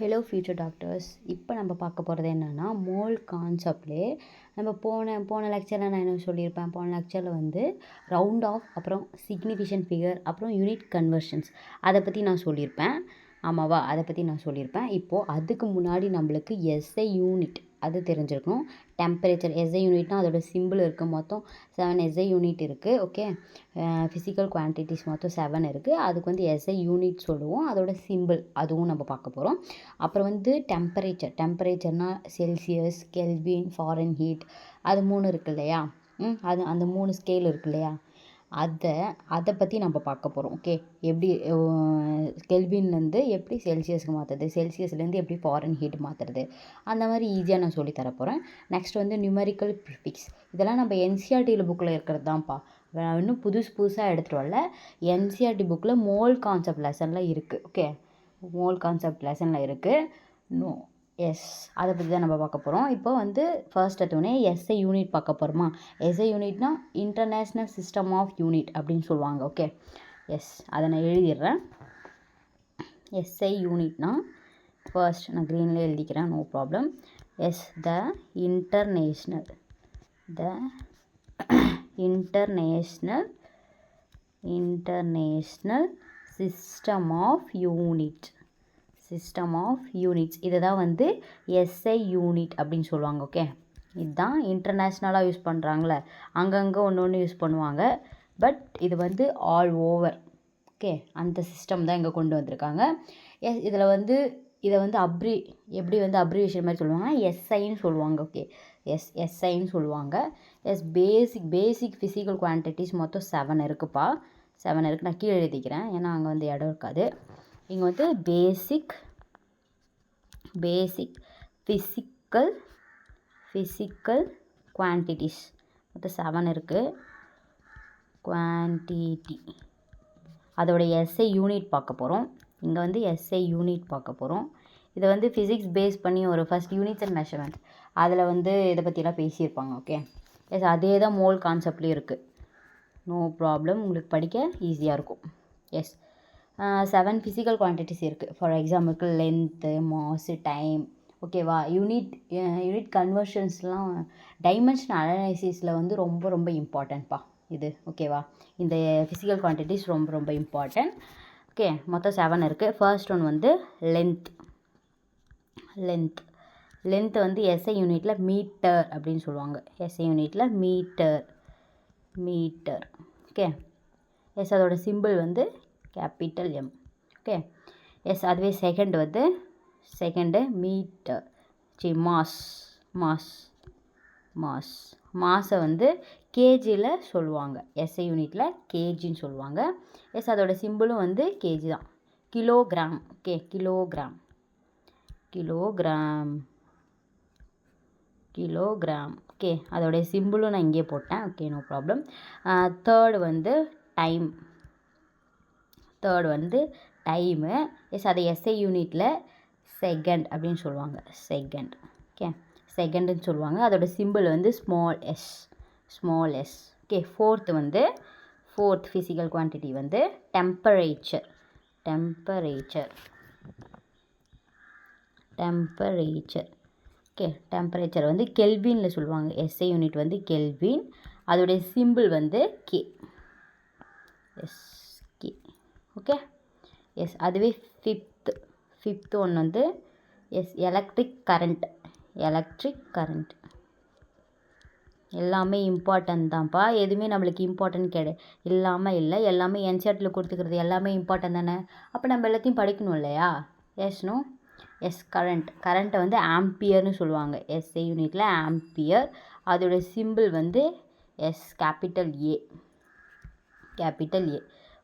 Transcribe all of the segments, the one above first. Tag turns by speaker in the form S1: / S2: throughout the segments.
S1: Hello future doctors. இப்போ நம்ம பார்க்க போகிறது என்னென்னா மோல் கான்செப்ட்லேயே நம்ம போன லெக்சரில் நான் என்ன சொல்லியிருப்பேன், போன லெக்சரில் வந்து ரவுண்ட் ஆஃப், அப்புறம் சிக்னிஃபிகன்ட் ஃபிகர், அப்புறம் யூனிட் கன்வர்ஷன்ஸ் அதை பற்றி நான் சொல்லியிருப்பேன். ஆமாவா? அதை பற்றி நான் சொல்லியிருப்பேன். இப்போது அதுக்கு முன்னாடி நம்மளுக்கு எஸ்ஐ யூனிட் அது தெரிஞ்சிருக்கணும். டெம்பரேச்சர் எஸ்ஐ யூனிட்னால் அதோட சிம்பிள் இருக்குது. மொத்தம் 7 எஸ்ஐ யூனிட் இருக்குது. ஓகே, ஃபிசிக்கல் குவான்டிட்டிஸ் மொத்தம் 7 இருக்குது. அதுக்கு வந்து எஸ்ஐ யூனிட் சொல்லுவோம். அதோட சிம்பிள் அதுவும் நம்ம பார்க்க போகிறோம். அப்புறம் வந்து டெம்பரேச்சர்னால் செல்சியஸ், கெல்வின், ஃபாரன்ஹீட் அது 3 இருக்குது இல்லையா? அது அந்த 3 ஸ்கேல் இருக்குது இல்லையா? அதை பற்றி நம்ம பார்க்க போகிறோம். ஓகே, எப்படி கெல்வின்லேருந்து எப்படி செல்சியஸ்க்கு மாற்றுறது, செல்சியஸ்லேருந்து எப்படி ஃபாரன்ஹீட் மாற்றுறது, அந்த மாதிரி ஈஸியாக நான் சொல்லி தரப்போகிறேன். நெக்ஸ்ட் வந்து நியூமெரிக்கல் ப்ரிஃபிக்ஸ். இதெல்லாம் நம்ம என்சிஆர்டியில் புக்கில் இருக்கிறது தான்ப்பா. இன்னும் புதுசாக எடுத்துகிட்டு வரல. என்சிஆர்டி புக்கில் மோல் கான்செப்ட் லெசனில் இருக்குது. ஓகே, மோல் கான்செப்ட் லெசனில் இருக்குது. எஸ், அதை பற்றி தான் நம்ம பார்க்க போகிறோம். இப்போ வந்து ஃபர்ஸ்ட் எடுத்தோடனே எஸ்ஐ யூனிட் பார்க்க போகிறோமா? எஸ்ஐ யூனிட்னா இன்டர்நேஷ்னல் சிஸ்டம் ஆஃப் யூனிட் அப்படின்னு சொல்லுவாங்க. ஓகே, எஸ், அதை நான் எழுதிடுறேன். எஸ்ஐ யூனிட்னா ஃபர்ஸ்ட் நான் க்ரீனில் எழுதிக்கிறேன், no problem. Yes, the international system of units இதை தான் வந்து எஸ்ஐ யூனிட் அப்படின்னு சொல்லுவாங்க. ஓகே, இதுதான் இன்டர்நேஷ்னலாக யூஸ் பண்ணுறாங்களே, அங்கங்கே ஒன்று யூஸ் பண்ணுவாங்க. பட் இது வந்து ஆல் ஓவர். ஓகே, அந்த சிஸ்டம் தான் இங்கே கொண்டு வந்திருக்காங்க. இதில் வந்து இதை வந்து எப்படி வந்து அப்ரிவேஷன் மாதிரி சொல்லுவாங்கன்னா எஸ்ஐன்னு சொல்லுவாங்க. ஓகே, எஸ்ஐன்னு சொல்லுவாங்க. பேசிக் ஃபிசிக்கல் குவான்டிட்டிஸ் மொத்தம் 7 இருக்குப்பா. 7 இருக்குது. நான் கீழே எழுதிக்கிறேன், ஏன்னா அங்கே வந்து இடம் இருக்காது. இங்கே வந்து பேசிக் ஃபிசிக்கல் குவான்டிட்டிஸ் மொத்தம் 7 இருக்குது. குவான்டிட்டி அதோட எஸ்ஐ யூனிட் பார்க்க போகிறோம். இங்கே வந்து எஸ்ஐ யூனிட் பார்க்க போகிறோம். இதை வந்து ஃபிசிக்ஸ் பேஸ் பண்ணி ஒரு ஃபஸ்ட் யூனிட்ஸ் அண்ட் மெஷர்மெண்ட் அதில் வந்து இதை பற்றிலாம் பேசியிருப்பாங்க. ஓகே, எஸ், அதே தான் மோல் கான்செப்ட்லேயும் இருக்குது. நோ ப்ராப்ளம், உங்களுக்கு படிக்க ஈஸியாக இருக்கும். எஸ், 7 ஃபிசிக்கல் குவான்டிட்டிஸ் இருக்குது. ஃபார் எக்ஸாம்பிளுக்கு லென்த்து, மாஸ், டைம். ஓகேவா? யூனிட் கன்வர்ஷன்ஸ்லாம் டைமென்ஷன் அனலைசிஸில் வந்து ரொம்ப இம்பார்ட்டன்ட்ப்பா இது. ஓகேவா? இந்த ஃபிசிக்கல் குவான்டிட்டிஸ் ரொம்ப இம்பார்ட்டன்ட். ஓகே, மொத்தம் 7 இருக்குது. ஃபர்ஸ்ட் ஒன் வந்து லென்த் வந்து எஸ்ஐ யூனிட்டில் மீட்டர் அப்படின்னு சொல்லுவாங்க. எஸ்ஐ யூனிட்டில் மீட்டர். ஓகே, எஸ், அதோட சிம்பிள் வந்து கேபிட்டல் எம். ஓகே, எஸ், அதுவே செகண்டு மீட்டர். மாஸை வந்து கேஜியில் சொல்லுவாங்க. எஸ்ஐ யூனிட்டில் கேஜின்னு சொல்லுவாங்க. எஸ், அதோட சிம்பிளும் வந்து கேஜி தான். கிலோகிராம். Okay, kilogram. ஓகே, அதோடைய சிம்பிளும் நான் இங்கே போட்டேன். Okay, no problem. தேர்டு வந்து டைமு. எஸ், அதை எஸ்ஐ யூனிட்டில் செகண்ட் அப்படின்னு சொல்லுவாங்க. ஓகே, செகண்டுன்னு சொல்லுவாங்க. அதோட சிம்பிள் வந்து small s. Okay, fourth physical quantity வந்து டெம்பரேச்சர். ஓகே, டெம்பரேச்சர் வந்து கெல்வினில் சொல்லுவாங்க. எஸ்ஐ யூனிட் வந்து கெல்வின். அதோடைய சிம்பிள் வந்து கே. ஓகே, எஸ், அதுவே ஃபிஃப்த் ஒன் வந்து எஸ், எலக்ட்ரிக் கரண்ட். எல்லாமே இம்பார்ட்டன்ட் தான்ப்பா. எதுவுமே நம்மளுக்கு இம்பார்ட்டன்ட் இல்லாமல் இல்லை. எல்லாமே என்சிஆர்டியில் கொடுத்துக்கிறது எல்லாமே இம்பார்ட்டன்ட் தானே. அப்போ நம்ம எல்லாத்தையும் படிக்கணும் இல்லையா? எஸ், கரண்ட்டை வந்து ஆம்பியர்னு சொல்லுவாங்க. எஸ்ஐ யூனிட்டில் ஆம்பியர். அதோட சிம்பிள் வந்து எஸ், கேபிட்டல் ஏ.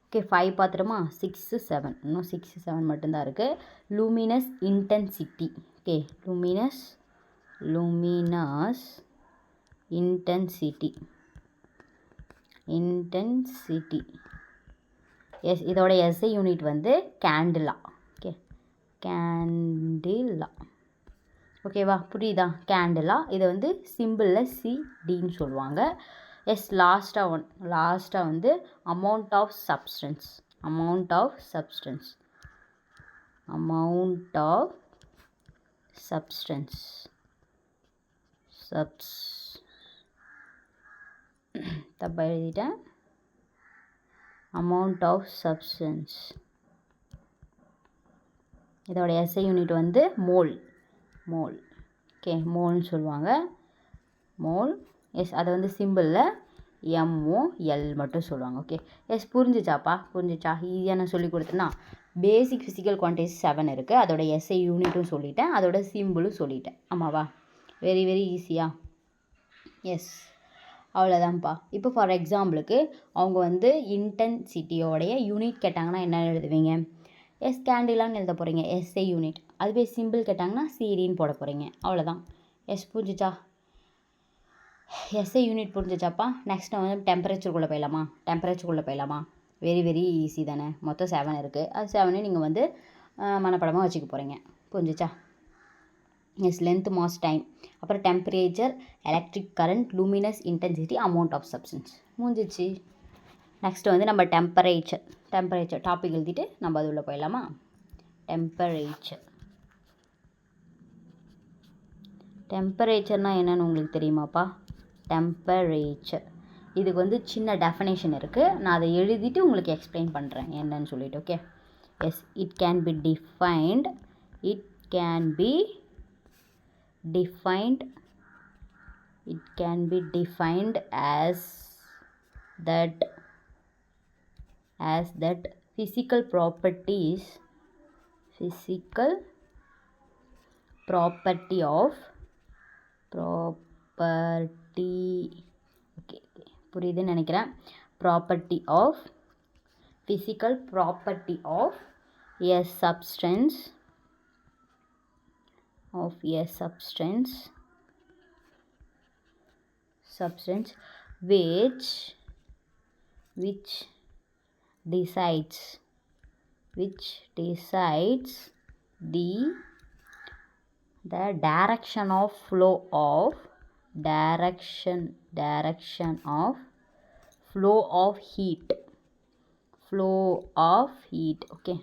S1: ஓகே, 5 பார்த்துட்டோமா? 6, 7 இன்னும் 6, 7 மட்டும்தான் இருக்குது. Luminous intensity. Okay, luminous intensity. Yes, இதோட எஸ்ஐ யூனிட் வந்து கேண்டிலா. ஓகேவா? புரியுதா? கேண்டிலா. இதை வந்து சிம்பிளில் சிடின்னு சொல்லுவாங்க. எஸ், லாஸ்ட்டாக வந்து அமௌண்ட் ஆஃப் சப்ஸ்டன்ஸ். சப்ஸ்டன்ஸ் தப்பாக எழுதிட்டேன். amount of substance. இதோட SI யூனிட் வந்து மோல். ஓகே, மோல்னு சொல்லுவாங்க. மோல். எஸ், அதை வந்து சிம்பிளில் MOL மட்டும் சொல்லுவாங்க. ஓகே, எஸ், புரிஞ்சிச்சா? ஈஸியாக நான் சொல்லி கொடுத்தேன்னா, பேசிக் ஃபிசிக்கல் குவான்டிட்டிஸ் 7 இருக்குது. அதோட SI யூனிட்டும் சொல்லிட்டேன், அதோட சிம்பிளும் சொல்லிட்டேன். ஆமாவா? வெரி வெரி ஈஸியாக. எஸ், அவ்வளோதான்ப்பா. இப்போ ஃபார் எக்ஸாம்பிளுக்கு அவங்க வந்து இன்டென்சிட்டியோடைய யூனிட் கேட்டாங்கன்னா என்ன எழுதுவீங்க? எஸ், கேண்டிலான்னு எழுத போகிறீங்க, SI யூனிட். அதுவே சிம்பிள் கேட்டாங்கன்னா சீரின்னு போட போகிறீங்க. அவ்வளோதான். எஸ், புரிஞ்சிச்சா? SI unit புரிஞ்சிச்சாப்பா? நெக்ஸ்ட் வந்து டெம்பரேச்சருக்குள்ளே போயிடலாமா? வெரி வெரி ஈஸி தானே. மொத்தம் 7 இருக்குது. அது 7 நீங்கள் வந்து மனப்படமாக வச்சுக்க போகிறீங்க. புரிஞ்சிச்சா? எஸ், லென்த், மாஸ், டைம், அப்புறம் temperature, electric current, luminous intensity, amount of substance. முடிஞ்சிச்சு. நெக்ஸ்ட் வந்து நம்ம டெம்பரேச்சர் டாபிக் எழுதிட்டு நம்ம அது உள்ளே போயிடலாமா? டெம்பரேச்சர்னால் என்னென்னு உங்களுக்கு தெரியுமாப்பா? டெம்பரேச்சர் இதுக்கு வந்து சின்ன டெஃபனேஷன் இருக்குது. நான் அதை எழுதிட்டு உங்களுக்கு எக்ஸ்பிளைன் பண்ணுறேன் என்னன்னு சொல்லிட்டு. Okay, yes, it can be defined as that physical property of okay, புரியுதுன்னு நினைக்கிறேன். physical property of a substance which decides the direction of flow of heat. Okay,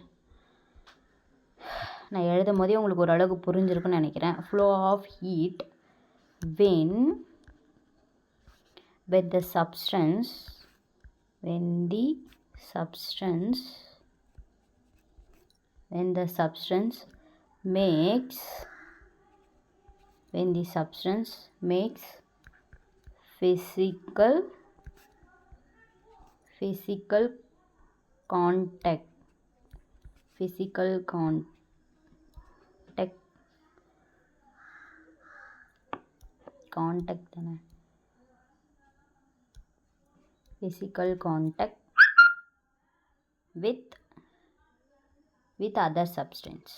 S1: நான் எழுதும் போதே உங்களுக்கு ஓரளவுக்கு புரிஞ்சிருக்குன்னு நினைக்கிறேன். flow of heat when the substance makes physical contact தானே? physical contact with other substance.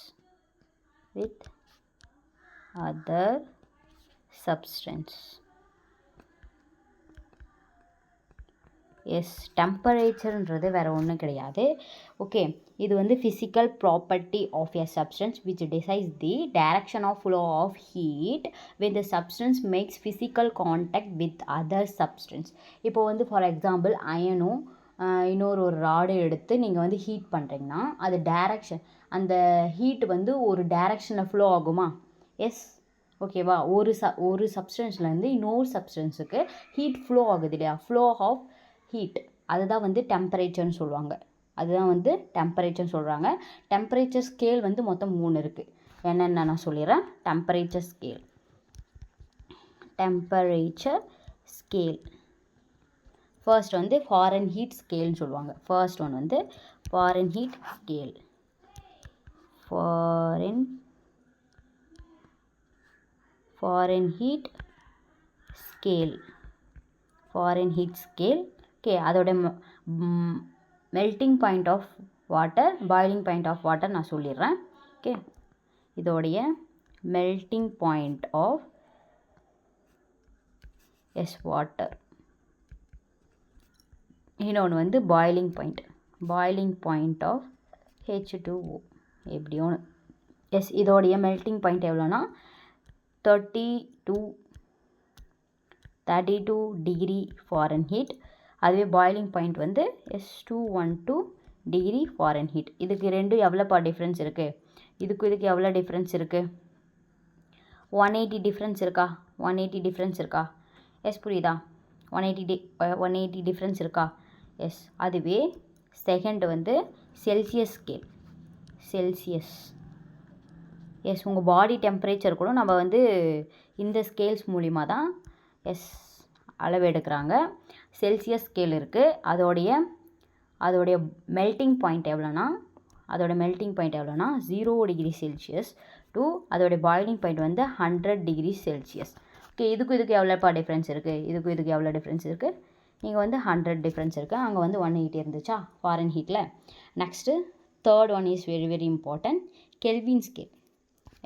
S1: Yes, டெம்பரேச்சர்ன்றது வேறு ஒன்றும் கிடையாது. ஓகே, இது வந்து physical property of a substance which decides the direction of flow of heat when the substance makes physical contact with other substance. இப்போ வந்து for example அயனும் இன்னொரு ராடு எடுத்து நீங்கள் வந்து ஹீட் பண்ணுறீங்கன்னா அது டைரக்ஷன், அந்த ஹீட் வந்து ஒரு டைரக்ஷனில் ஃப்ளோ ஆகுமா? எஸ், ஓகேவா? ஒரு சப்ஸ்டன்ஸ்லேருந்து இன்னொரு சப்ஸ்டன்ஸுக்கு ஹீட் ஃப்ளோ ஆகுது இல்லையா? ஃப்ளோ ஆஃப் ஹீட், அதுதான் வந்து டெம்பரேச்சர்னு சொல்கிறாங்க. டெம்பரேச்சர் ஸ்கேல் வந்து மொத்தம் 3 இருக்குது. என்னென்ன நான் சொல்லிடுறேன். டெம்பரேச்சர் ஸ்கேல் ஃபர்ஸ்ட் வந்து ஃபாரன்ஹீட் ஸ்கேல்னு சொல்லுவாங்க. ஃபர்ஸ்ட் ஒன் வந்து Fahrenheit scale. Fahrenheit scale. Okay, அதோட melting point of water, boiling point of water நான் சொல்லிடுறேன். ஓகே, இதோடைய மெல்ட்டிங் பாயிண்ட் ஆஃப் வாட்டர். இன்னொன்று வந்து பாயிலிங் பாயிண்ட் ஆஃப் H2O. எப்படி ஒன்று. எஸ், இதோடைய மெல்ட்டிங் பாயிண்ட் எவ்வளோனா 32 டிகிரி ஃபாரன்ஹீட். அதுவே பாயிலிங் பாயிண்ட் வந்து S212 டிகிரி ஃபாரன்ஹீட். இதுக்கு ரெண்டும் எவ்வளோப்பா டிஃப்ரென்ஸ் இருக்குது? இதுக்கு எவ்வளோ டிஃப்ரென்ஸ் இருக்குது? 180 டிஃப்ரென்ஸ் இருக்கா? 180 டிஃப்ரென்ஸ் இருக்கா? எஸ் புரியுதா? 180 டிஃப்ரென்ஸ் இருக்கா? எஸ். அதுவே செகண்ட் வந்து செல்சியஸ் ஸ்கேல். செல்சியஸ். எஸ் உங்கள் பாடி டெம்பரேச்சர் கூட நம்ம வந்து இந்த ஸ்கேல்ஸ் மூலிமா தான் எஸ் அளவு எடுக்கிறாங்க. செல்சியஸ் ஸ்கேல் இருக்குது. அதோடைய மெல்ட்டிங் பாயிண்ட் எவ்வளோனா 0 டிகிரி செல்சியஸ் டு அதோடைய பாயிலிங் பாயிண்ட் வந்து 100 டிகிரி செல்சியஸ். ஓகே, இதுக்கு எவ்வளோப்பா டிஃப்ரென்ஸ் இருக்குது? இதுக்கு எவ்வளோ டிஃப்ரென்ஸ் இருக்குது? இங்கே வந்து 100 டிஃப்ரென்ஸ் இருக்குது. அங்கே வந்து 180 இருந்துச்சா ஃபாரின் ஹீட்டில். Next third one is very very important, Kelvin scale.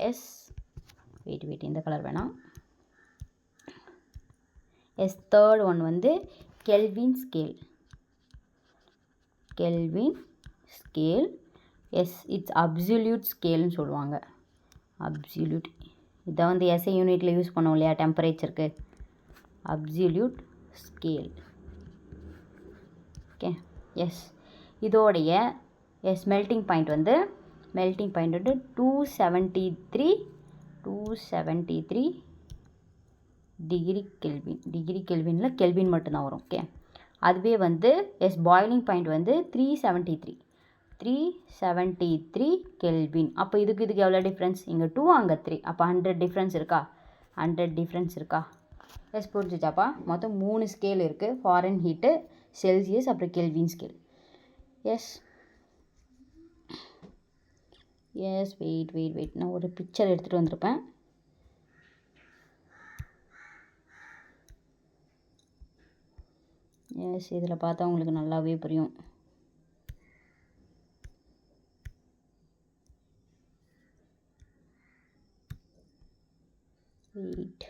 S1: Yes wait இந்த கலர் வேணாம். எஸ் தேர்ட் ஒன் வந்து Kelvin scale. Kelvin scale. Yes it's absolute ஸ்கேல்னு சொல்லுவாங்க. அப்சல்யூட். இதை வந்து எஸ்ஐ யூனிட்டில் யூஸ் பண்ணோம் இல்லையா டெம்பரேச்சருக்கு. Absolute scale. ஓகே. எஸ் இதோடைய எஸ் மெல்ட்டிங் பாயிண்ட் வந்து 273 டிகிரி கெல்வின். டிகிரி கெல்வினில் கெல்வின் மட்டும்தான் வரும். ஓகே. அதுவே வந்து எஸ் பாயிலிங் பாயிண்ட் வந்து 373 கெல்வின். அப்போ இதுக்கு எவ்வளோ டிஃப்ரென்ஸ்? இங்கே 2 அங்கே 3. அப்போ 100 டிஃப்ரென்ஸ் இருக்கா? 100 டிஃப்ரென்ஸ் இருக்கா? எஸ் புரிஞ்சுச்சாப்பா? மொத்தம் 3 ஸ்கேல் இருக்குது. ஃபாரின் ஹீட்டு, செல்சியஸ், அப்புறம் kelvin scale. Yes yes wait நான் ஒரு பிக்சர் எடுத்துகிட்டு வந்திருப்பேன். எஸ் இதில் பார்த்தா உங்களுக்கு நல்லாவே புரியும். வெயிட்.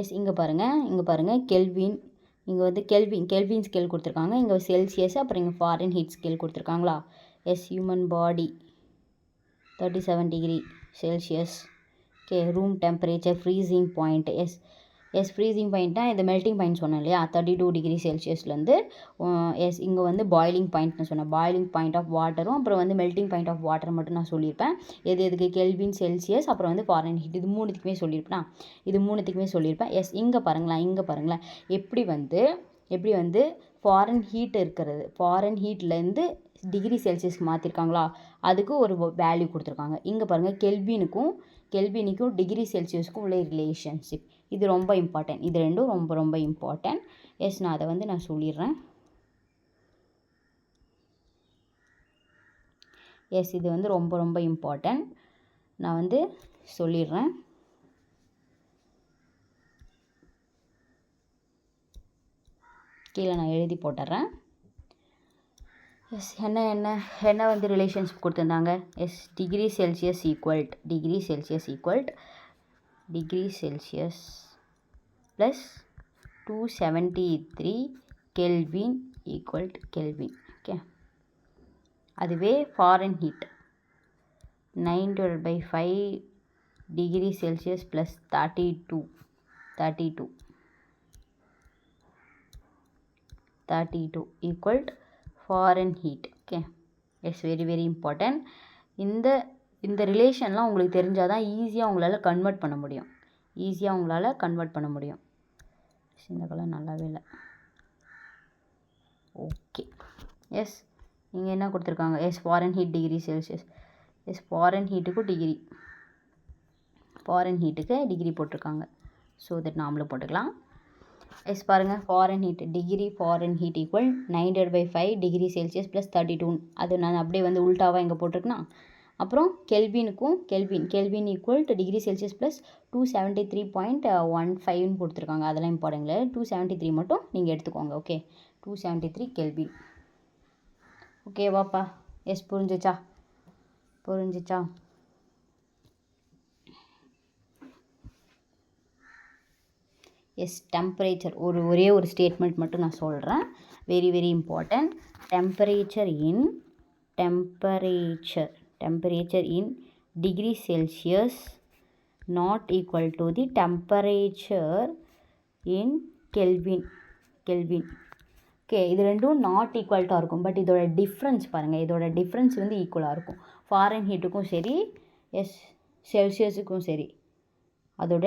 S1: எஸ் இங்கே பாருங்கள் கெல்வின். இங்கே வந்து கெல்வின் ஸ்கேல் கொடுத்துருக்காங்க. இங்கே செல்சியஸ், அப்புறம் இங்கே ஃபாரின் ஹீட் ஸ்கேல் கொடுத்துருக்காங்களா? Yes human body 37 degree Celsius. Okay. Room temperature, freezing point. Yes freezing பாயிண்ட்னா இந்த மெல்ட்டிங் பாயிண்ட் சொன்னேன் இல்லையா 32 டிகிரி செல்சியஸ்லேருந்து எஸ் இங்கே வந்து பாயிலிங் பாயிண்ட்னு சொன்னேன். பாயிலிங் பாயிண்ட் ஆஃப் வாட்டரும் அப்புறம் வந்து மெல்ட்டிங் பாயிண்ட் ஆஃப் வாட்டர் மட்டும் நான் சொல்லியிருப்பேன். எதுக்கு கெல்வின், செல்சியஸ், அப்புறம் வந்து ஃபாரின் ஹீட். இது மூணுத்துக்குமே சொல்லியிருப்பேன். எஸ் இங்கே பாருங்களேன் எப்படி வந்து ஃபாரின் ஹீட் இருக்கிறது, ஃபாரின் ஹீட்லேருந்து டிகிரி செல்சியஸ்க்கு மாற்றிருக்காங்களா, அதுக்கு ஒரு வேல்யூ கொடுத்துருக்காங்க. இங்கே பாருங்கள் கெல்வினுக்கும் டிகிரி செல்சியஸ்க்கும் உள்ள ரிலேஷன்ஷிப். இது ரொம்ப இம்பார்ட்டன்ட். இது ரெண்டும் ரொம்ப இம்பார்ட்டன்ட். எஸ் நான் அதை வந்து நான் சொல்லிடுறேன். எஸ் இது வந்து ரொம்ப இம்பார்ட்டன்ட். நான் வந்து சொல்லிடுறேன். கீழே நான் எழுதி போட்டுறேன். எஸ் என்ன வந்து ரிலேஷன்ஷிப் கொடுத்துருந்தாங்க? Yes degree Celsius plus 273 Kelvin equal to Kelvin. Okay. அதுவே Fahrenheit 9/5 degree Celsius plus 32 equal Fahrenheit. Okay. Yes very very important. இந்த ரிலேஷன்லாம் உங்களுக்கு தெரிஞ்சால் தான் ஈஸியாக உங்களால் கன்வெர்ட் பண்ண முடியும். இந்த கலர் நல்லாவே இல்லை. ஓகே. எஸ் இங்கே என்ன கொடுத்துருக்காங்க? Yes Fahrenheit degree Celsius. Yes ஃபாரின் ஹீட்டுக்கு டிகிரி போட்டிருக்காங்க. ஸோ தட் நாமளும் போட்டுக்கலாம். எஸ் பாருங்கள் Fahrenheit equal 9/5 degree Celsius plus 32. அது நான் அப்படியே வந்து உல்ட்டாவாக இங்கே போட்டிருக்கேன்னா. அப்புறம் Kelvin equal to degree Celsius plus 273.15 கொடுத்துருக்காங்க. அதெல்லாம் இம்பார்ட்டன்ட் இல்லை. 273 மட்டும் நீங்கள் எடுத்துக்கோங்க. ஓகே. 273 கெல்வின். ஓகேவாப்பா? எஸ் புரிஞ்சிச்சா? எஸ் டெம்பரேச்சர் ஒரே ஒரு ஸ்டேட்மெண்ட் மட்டும் நான் சொல்கிறேன். Very very important. Temperature in degree Celsius not equal to the temperature in kelvin. Okay. இது ரெண்டும் நாட் ஈக்குவல்ட்டாக இருக்கும். பட் இதோட டிஃப்ரென்ஸ் பாருங்கள். இதோட டிஃப்ரென்ஸ் வந்து ஈக்குவலாக இருக்கும். ஃபாரின் ஹீட்டுக்கும் சரி, எஸ் செல்சியஸுக்கும் சரி அதோட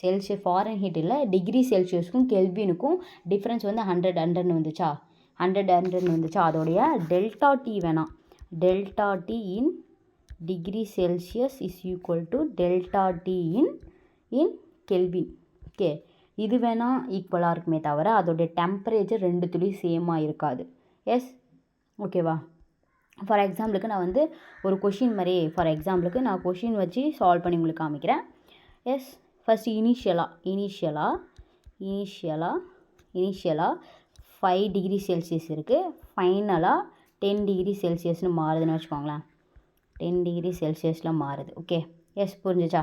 S1: செல்சியஸ் ஃபாரன் ஹீட் இல்லை டிகிரி செல்சியஸுக்கும் கெல்வினுக்கும் டிஃப்ரென்ஸ் வந்து 100 வந்துச்சா 100 வந்துச்சா அதோடைய டெல்டா டி வேணாம் delta D in degree Celsius is equal to delta D in kelvin okay இது வேணால் ஈக்குவலாக இருக்குமே தவிர அதோடைய டெம்பரேச்சர் ரெண்டுத்துலேயும் சேமாக இருக்காது எஸ் ஓகேவா ஃபார் எக்ஸாம்பிளுக்கு நான் வந்து ஒரு கொஷின் மாதிரி ஃபார் எக்ஸாம்பிளுக்கு நான் கொஷின் வச்சு சால்வ் பண்ணி உங்களுக்கு காமிக்கிறேன் எஸ் ஃபஸ்ட்டு இனிஷியலாக 5 டிகிரி செல்சியஸ் இருக்குது ஃபைனலாக 10 டிகிரி செல்சியஸ்னு மாறுதுன்னு வச்சுக்கோங்களேன் 10 டிகிரி செல்சியஸில் மாறுது ஓகே எஸ் புரிஞ்சிச்சா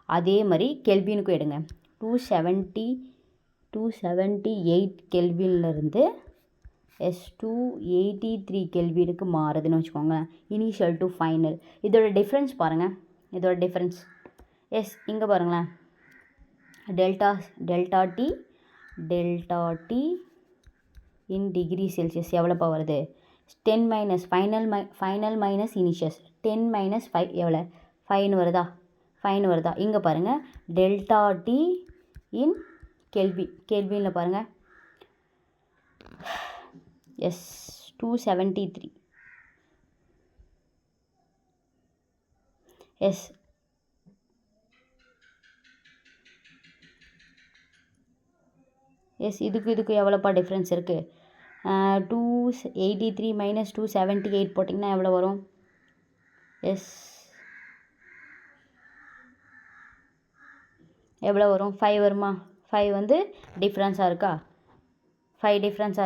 S1: அதே மாதிரி கெல்வினுக்கும் எடுங்க 278 கெல்வின்லேருந்து S283 கெல்வினுக்கு மாறுதுன்னு வச்சுக்கோங்க இனிஷியல் டு ஃபைனல் இதோட டிஃப்ரென்ஸ் பாருங்கள் இதோட டிஃப்ரென்ஸ் எஸ் இங்கே பாருங்களேன் டெல்டா டி இன் டிகிரி செல்சியஸ் எவ்வளோப்பா வருது 10 மைனஸ் ஃபைனல் மைனஸ் இனிஷியஸ் 10 மைனஸ் 5 எவ்வளோ 5 வருதா இங்கே பாருங்கள் டெல்டா டி இன் கெல்வினில் பாருங்கள் எஸ் 273 எஸ் இதுக்கு எவ்வளோப்பா டிஃப்ரென்ஸ் இருக்குது 283 மைனஸ் 278 போட்டிங்கன்னா எவ்வளோ வரும் எஸ் எவ்வளோ வரும் 5 வருமா 5 வந்து டிஃப்ரென்ஸாக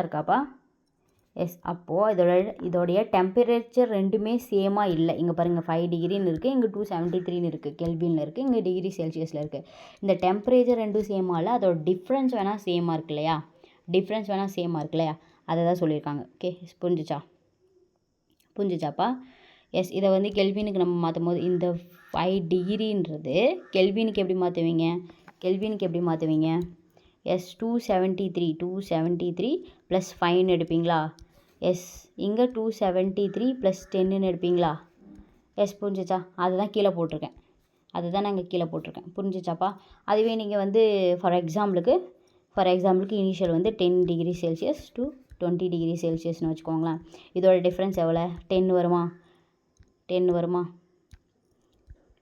S1: இருக்காப்பா எஸ் அப்போது இதோடைய டெம்பரேச்சர் ரெண்டுமே சேமாக இல்லை இங்கே பாருங்கள் 5 டிகிரின்னு இருக்குது இங்கே 273 இருக்குது கெல்வினில் இருக்குது இங்கே டிகிரி செல்சியஸில் இருக்குது இந்த டெம்பரேச்சர் ரெண்டும் சேமாக இல்லை அதோட டிஃப்ரென்ஸ் வேணால் சேமாக இருக்கு இல்லையா அதை தான் சொல்லியிருக்காங்க ஓகே புரிஞ்சிச்சாப்பா எஸ் இதை வந்து கெல்வினுக்கு நம்ம மாற்றும் போது இந்த 5 டிகிரின்றது கெல்வினுக்கு எப்படி மாற்றுவீங்க எஸ் 273 ப்ளஸ் 5 எடுப்பீங்களா எஸ் இங்கே 273 ப்ளஸ் 10 எடுப்பீங்களா எஸ் புரிஞ்சிச்சா அதை தான் நாங்கள் கீழே போட்டிருக்கேன் புரிஞ்சிச்சாப்பா அதுவே நீங்கள் வந்து ஃபார் எக்ஸாம்பிளுக்கு இனிஷியல் வந்து 10 டிகிரி செல்சியஸ் டு 20 டிகிரி செல்சியஸ்னு வச்சுக்கோங்களேன் இதோட டிஃப்ரென்ஸ் எவ்வளோ 10 வருமா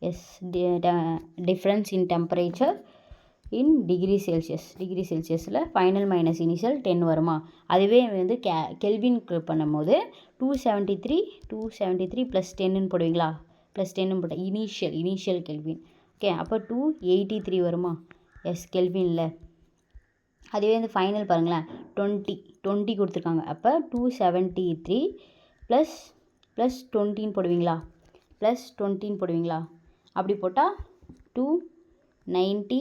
S1: yes difference in temperature in degree செல்சியஸில் ஃபைனல் மைனஸ் இனிஷியல் 10 வருமா அதுவே வந்து கெல்வினுக்கு பண்ணும்போது 273 ப்ளஸ் 10ன்னு போடுவீங்களா ப்ளஸ் 10 போட்டால் இனிஷியல் கெல்வின் ஓகே அப்போ 283 வருமா எஸ் கெல்வினில் அதுவே வந்து ஃபைனல் பாருங்களேன் 20 கொடுத்துருக்காங்க அப்போ 273 ப்ளஸ் 20ன்னு போடுவீங்களா அப்படி போட்டால் 293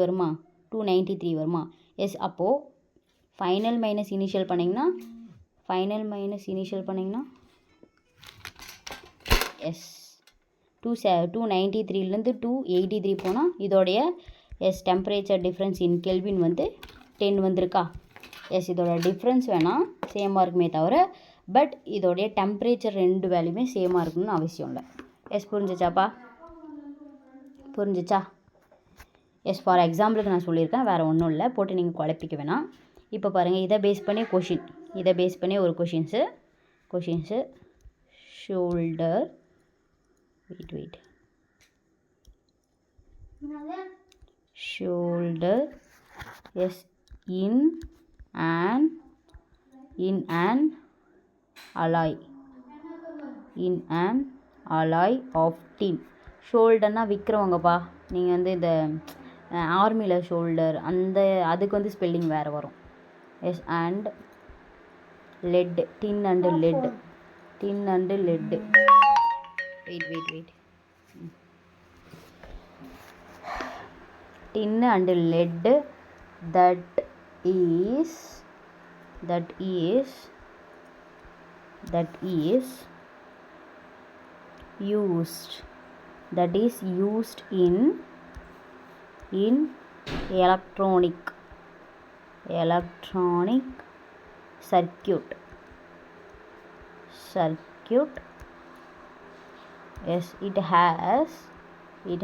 S1: வருமா எஸ் அப்போது ஃபைனல் மைனஸ் இனிஷியல் பண்ணிங்கன்னா எஸ் 293லேருந்து 283 போனால் இதோடைய yes temperature difference in kelvin வந்து 10 வந்திருக்கா எஸ் இதோட டிஃப்ரென்ஸ் வேணால் சேமாக இருக்குமே தவிர பட் இதோடைய டெம்பரேச்சர் ரெண்டு வேல்யூமே சேமாக இருக்கணும்னு அவசியம் இல்லை எஸ் புரிஞ்சிச்சா எஸ் ஃபார் எக்ஸாம்பிளுக்கு நான் சொல்லியிருக்கேன் வேறு ஒன்றும் இல்லை போட்டு நீங்கள் குழப்பிக்க வேணாம் இப்போ பாருங்கள் இதை பேஸ் பண்ணி ஒரு questions solder weight solder is in an alloy of tin ஷோல்டர்னா விற்கிறவங்கப்பா நீங்கள் வந்து இந்த ஆர்மியில் ஷோல்டர் அதுக்கு வந்து ஸ்பெல்லிங் வேறு வரும் yes and lead tin and lead weight tin and lead that is used in electronic circuit yes, it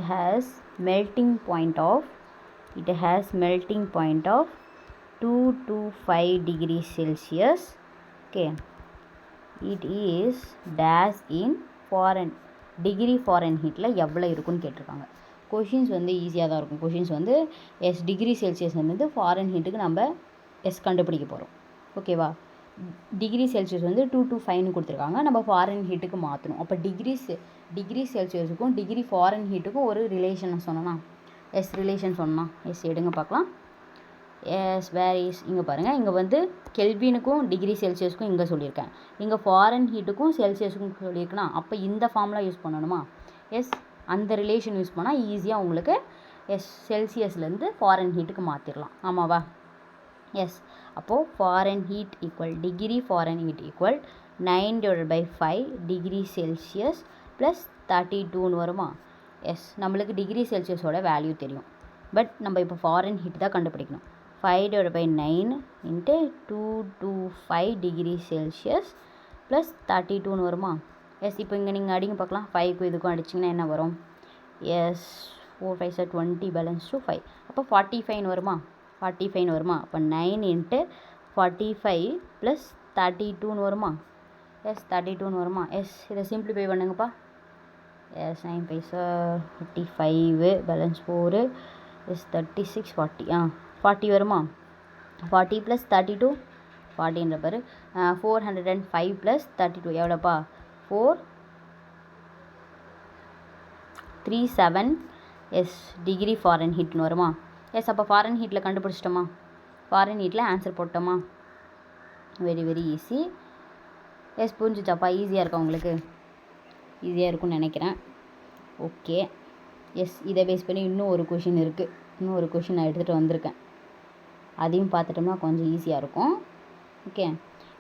S1: has melting point of 2 to 5 degrees Celsius. Okay, it is dash in foreign degree ஃபாரன்ஹீட்டில் எவ்வளோ இருக்குன்னு கேட்டிருக்காங்க. Questions வந்து ஈஸியாக தான் இருக்கும். Questions வந்து S degree Celsius வந்து ஃபாரன்ஹீட்டுக்கு நம்ம எஸ் கண்டுபிடிக்க போகிறோம். ஓகேவா, டிகிரி செல்சியஸ் வந்து 2 to 5ன்னு கொடுத்துருக்காங்க. நம்ம ஃபாரன்ஹீட்டுக்கு மாற்றணும். அப்போ டிகிரி செல்சியஸுக்கும் டிகிரி ஃபாரன்ஹீட்டுக்கும் ஒரு ரிலேஷன் சொன்னோன்னா எஸ் ரிலேஷன் சொன்னோம். எஸ் எடுங்க பார்க்கலாம். எஸ் வேர் இஸ் இங்கே பாருங்கள், இங்கே வந்து கெல்வினுக்கும் டிகிரி செல்சியஸுக்கும் இங்கே சொல்லியிருக்கேன், இங்கே ஃபாரன் ஹீட்டுக்கும் செல்சியஸுக்கும் சொல்லியிருக்கேன்னா அப்போ இந்த ஃபார்முலா யூஸ் பண்ணணுமா? எஸ் அந்த ரிலேஷன் யூஸ் பண்ணால் ஈஸியாக உங்களுக்கு எஸ் செல்சியஸ்லேருந்து ஃபாரன் ஹீட்டுக்கு மாற்றிடலாம். ஆமாவா? எஸ் அப்போது Fahrenheit equal degree Fahrenheit equal 9/5 degree Celsius plus 32ன்னு வருமா? எஸ் நம்மளுக்கு டிகிரி செல்சியஸோட வேல்யூ தெரியும், பட் நம்ம இப்போ ஃபாரன் ஹீட் தான் கண்டுபிடிக்கணும். 5/9 into 2 to 5 degree Celsius plus 32ன்னு வருமா? எஸ் இப்போ இங்கே நீங்கள் அடிங்க பார்க்கலாம். 5க்கும் இதுக்கும் அடிச்சிங்கன்னா என்ன வரும்? எஸ் 4 5 20 பேலன்ஸ் to 5, அப்போ 45ன்னு வருமா? 45ன்னு வருமா? அப்போ 9 இன்ட்டு 45 ப்ளஸ் 32ன்னு வருமா? எஸ் 32ன்னு வருமா? எஸ் இதை சிம்பிளிஃபை பண்ணுங்கப்பா. எஸ் 9 5 35 பேலன்ஸ் 4 எஸ் 36 40 40 வருமா? 40 ப்ளஸ் 32 40ன்ற பாரு 405 ப்ளஸ் 32 எவ்வளோப்பா? 437 எஸ் டிகிரி ஃபாரன் ஹீட்னு வருமா? எஸ் அப்போ ஃபாரன் ஹீட்டில் கண்டுபிடிச்சிட்டோமா? ஃபாரன் ஹீட்டில் ஆன்சர் போட்டோமா? Very very easy. எஸ் புரிஞ்சுச்சாப்பா? ஈஸியாக இருக்கா உங்களுக்கு? ஈஸியாக இருக்கும்னு நினைக்கிறேன். ஓகே, எஸ் இதை பேஸ் பண்ணி இன்னும் ஒரு கொஷின் இருக்குது. இன்னும் ஒரு கொஷின் நான் எடுத்துகிட்டு வந்திருக்கேன், அதையும் பார்த்துட்டோம்னா கொஞ்சம் ஈஸியாக இருக்கும். ஓகே,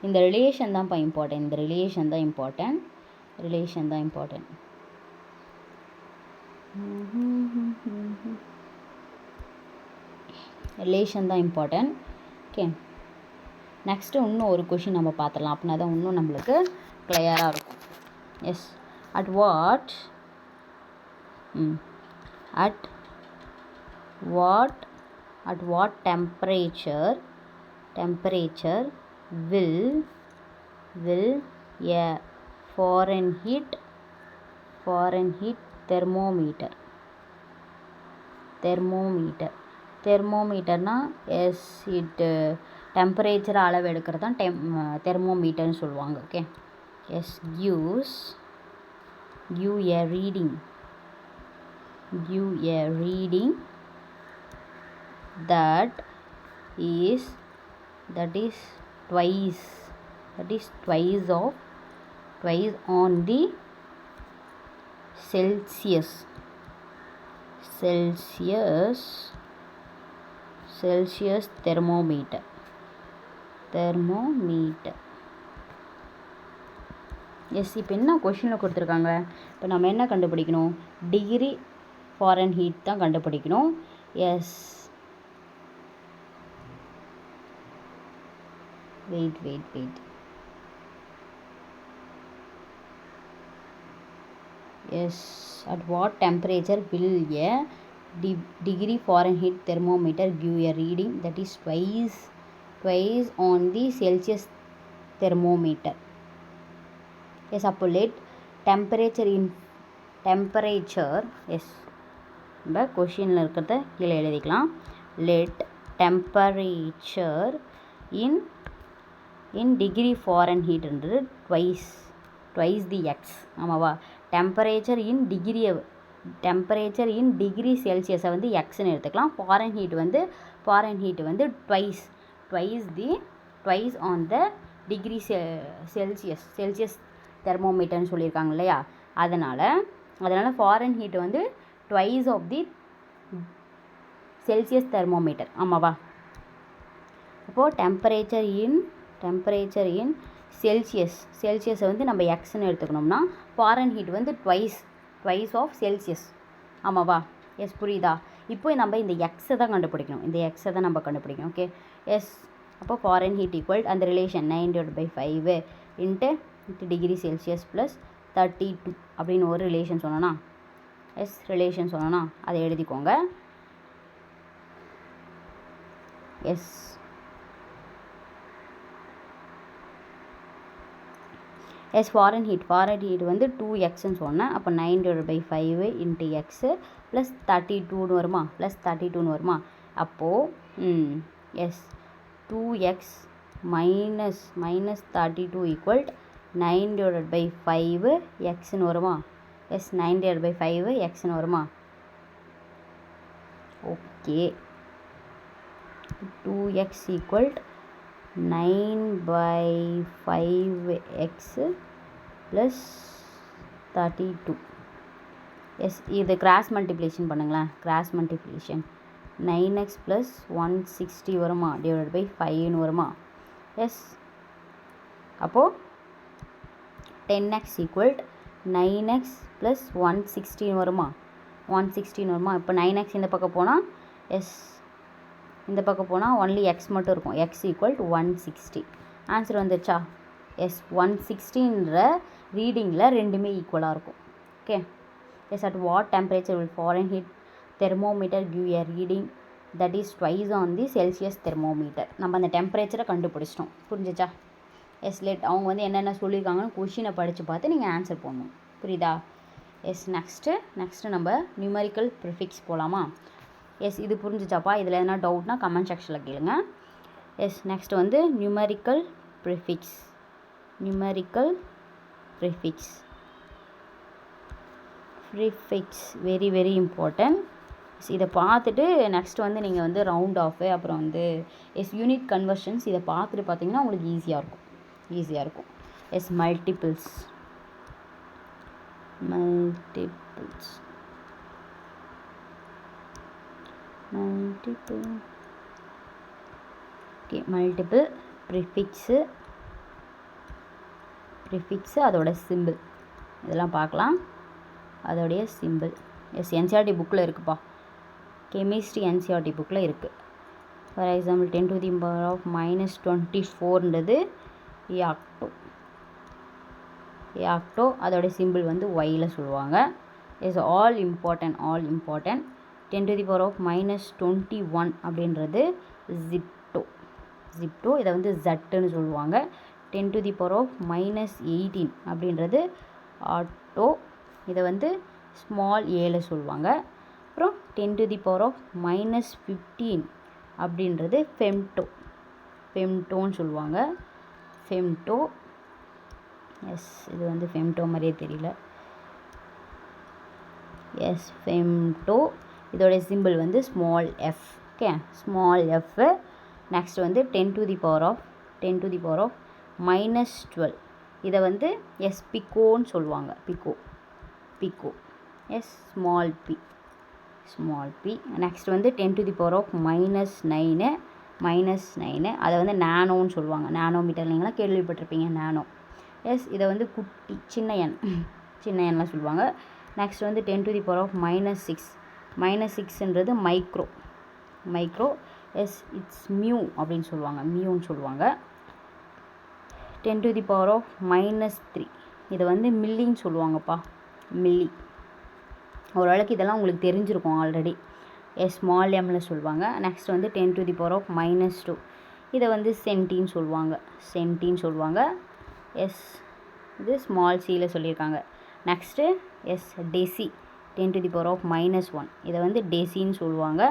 S1: இந்த ரிலேஷன் தான்ப்பா இம்பார்ட்டன்ட். இந்த ரிலேஷன் தான் இம்பார்ட்டன்ட். ஓகே, நெக்ஸ்ட்டு இன்னும் ஒரு கொஷின் நம்ம பார்த்துடலாம். அப்படின்னா தான் இன்னும் நம்மளுக்கு கிளியராக இருக்கும். Yes at what temperature will a Fahrenheit தெர்மோமீட்டர்னா எஸ் இட் டெம்பரேச்சர் அளவு எடுக்கிறது தான் தெர்மோமீட்டர்னு சொல்லுவாங்க. Okay, yes give a reading that is twice on the Celsius thermometer. Yes இப்போ என்ன கொஷினில் கொடுத்துருக்காங்க? இப்போ நம்ம என்ன கண்டுபிடிக்கணும்? டிகிரி ஃபாரன் ஹீட் தான் கண்டுபிடிக்கணும். Yes wait yes at what temperature will a degree Fahrenheit thermometer give a reading that is twice on the Celsius thermometer. Yes, அப்போ let temperature எஸ் நம்ம கொஷினில் இருக்கிறத கீழே எழுதிக்கலாம். let temperature in degree Fahrenheitன்றது twice the x. ஆமாவா? Temperature in degree செல்சியஸை வந்து எக்ஸ்ன்னு எடுத்துக்கலாம். ஃபாரன் ஹீட் வந்து twice on the degree Celsius தெர்மோமீட்டர்னு சொல்லியிருக்காங்க இல்லையா? அதனால் ஃபாரன் ஹீட் வந்து twice of the Celsius thermometer. ஆமாவா? அப்போது டெம்பரேச்சர் இன் செல்சியஸை வந்து நம்ம எக்ஸ்ன்னு எடுத்துக்கணும்னா ஃபாரன் ஹீட் வந்து ட்வைஸ் ஆஃப் செல்சியஸ். ஆமாவா? எஸ் புரியுதா? இப்போ நம்ம இந்த எக்ஸை தான் கண்டுபிடிக்கணும். ஓகே, எஸ் அப்போ ஃபாரன் ஹீட் ஈக்குவல் அந்த relation 9/5 into degree Celsius plus 32 அப்படின்னு ஒரு ரிலேஷன் சொன்னோன்னா எஸ் ரிலேஷன் சொன்னோன்னா அதை எழுதிக்கோங்க. எஸ் ஃபாரன்ஹீட் வந்து 2xன்னு சொன்னேன். அப்போ 9/5 இன்ட்டு எக்ஸு ப்ளஸ் 32ன்னு வருமா, அப்போது எஸ் 2x மைனஸ் 32 ஈக்குவல் 9/5 எக்ஸ்ன்னு வருமா, எஸ் 9/5 எக்ஸ்ன்னு வருமா. Okay, 2x equal 9/5x plus 32. Yes இது கிராஸ் மல்டிப்ளிகேஷன் பண்ணுங்களேன். கிராஸ் மல்டிப்ளிகேஷன் 9x ப்ளஸ் 160 வருமா /5ன்னு வருமா. எஸ் அப்போது 10x ஈக்குவல் 9x ப்ளஸ் 160 வருமா, 160 வருமா. இப்போ 9x இந்த பக்கம் போனால் எஸ் இந்த பக்கம் போனால் ஒன்லி எக்ஸ் மட்டும் இருக்கும். X equal to 160. ஆன்சர் வந்துருச்சா. எஸ் 160ன்ற ரீடிங்கில் ரெண்டுமே ஈக்குவலாக இருக்கும். Okay, yes at what temperature will Fahrenheit thermometer give a reading that is twice on the Celsius thermometer. நம்ம அந்த டெம்பரேச்சரை கண்டுபிடிச்சிட்டோம். புரிஞ்சிச்சா. எஸ் அவங்க வந்து என்னென்ன சொல்லியிருக்காங்கன்னு கொஷினை படித்து பார்த்து நீங்கள் ஆன்சர் பண்ணணும். புரியுதா. எஸ் நெக்ஸ்ட்டு நம்ம நியூமரிக்கல் ப்ரிஃபிக்ஸ் போகலாமா. எஸ் இது புரிஞ்சிச்சாப்பா. இதில் எதனா டவுட்னா கமெண்ட் செக்ஷனில் கேளுங்க. எஸ் நெக்ஸ்ட் வந்து numerical prefix very very important. இதை பார்த்துட்டு நெக்ஸ்ட் வந்து நீங்கள் வந்து ரவுண்ட் ஆஃபு அப்புறம் வந்து எஸ் யூனிட் கன்வர்ஷன்ஸ் இதை பார்த்துட்டு பார்த்தீங்கன்னா உங்களுக்கு ஈஸியாக இருக்கும். Yes multiples okay, multiple prefix அதோட சிம்பிள் இதெல்லாம் பார்க்கலாம். அதோடைய சிம்பிள் எஸ் என்சிஆர்டி புக்கில் இருக்குப்பா. கெமிஸ்ட்ரி என்சிஆர்டி புக்கில் இருக்குது. ஃபார் எக்ஸாம்பிள் 10⁻⁻24ன்றது யாக்டோ அதோடைய சிம்பிள் வந்து ஒயில் சொல்லுவாங்க. இஸ் ஆல் இம்பார்ட்டன்ட் 10⁻⁻21 அப்படின்றது ஜிப்டோ இதை வந்து ஜட்டுன்னு சொல்லுவாங்க. 10⁻⁻18 அப்படின்றது ஆட்டோ இதை வந்து ஸ்மால் ஏல சொல்லுவாங்க. அப்புறம் 10⁻⁻15 அப்படின்றது ஃபெம்டோன்னு சொல்லுவாங்க. ஃபெம்டோ எஸ் இது வந்து ஃபெம்டோ மாதிரியே தெரியல. எஸ் ஃபெம்டோ இதோடைய சிம்பிள் வந்து small f. Okay, small f. Next வந்து 10⁻⁻12 இதை வந்து எஸ் பிக்கோன்னு சொல்லுவாங்க. Pico yes small p. Next வந்து 10⁻⁻9 அதை வந்து நானோன்னு சொல்லுவாங்க. நானோமீட்டர் நீங்களாம் கேள்விப்பட்டிருப்பீங்க. நானோ எஸ் இதை வந்து குட்டி சின்ன எண்லாம் சொல்லுவாங்க. நெக்ஸ்ட் வந்து 10⁻⁻6ன்றது மைக்ரோ எஸ் இட்ஸ் மியூன்னு சொல்லுவாங்க. 10⁻⁻3 இதை வந்து மில்லின்னு சொல்லுவாங்கப்பா. மில்லி ஓரளவுக்கு இதெல்லாம் உங்களுக்கு தெரிஞ்சிருக்கும் ஆல்ரெடி. எஸ் ஸ்மால் எம்மில் சொல்லுவாங்க. நெக்ஸ்ட் வந்து 10⁻⁻2 இதை வந்து சென்டின்னு சொல்லுவாங்க. எஸ் இது ஸ்மால் சியில் சொல்லியிருக்காங்க. நெக்ஸ்ட்டு எஸ் டெசி 10⁻⁻1 இதை வந்து டெசின்னு சொல்லுவாங்க.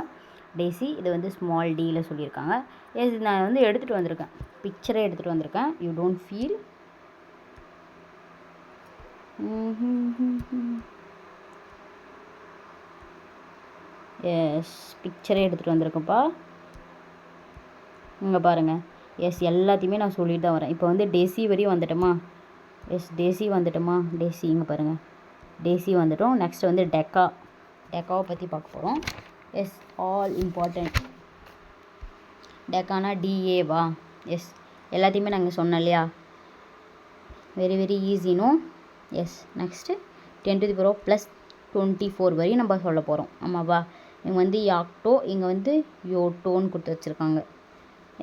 S1: இதை வந்து ஸ்மால் டியில் சொல்லியிருக்காங்க. எஸ் நான் வந்து எடுத்துகிட்டு வந்திருக்கேன், பிக்சரே எடுத்துகிட்டு வந்திருக்கேன். You don't feel. எஸ் பிக்சரே எடுத்துகிட்டு வந்திருக்கேன்ப்பா. இங்கே பாருங்கள். எஸ் எல்லாத்தையுமே நான் சொல்லிட்டு தான் வரேன். இப்போ வந்து டெசி வரையும் வந்துட்டோமா. எஸ் டெசி இங்கே பாருங்கள். டெசி வந்துட்டோம். நெக்ஸ்ட் வந்து டெக்காவை பற்றி பார்க்க போகிறோம். Yes all important. டெக்கானா டிஏவா. எஸ் எல்லாத்தையுமே நாங்கள் சொன்னோம் இல்லையா. வெரி வெரி ஈஸினோ. எஸ் நெக்ஸ்ட்டு 10⁻+24 வரையும் நம்ம சொல்ல போகிறோம். ஆமாவா. இங்கே வந்து யாக்டோ இங்கே வந்து யோட்டோன்னு கொடுத்து வச்சுருக்காங்க.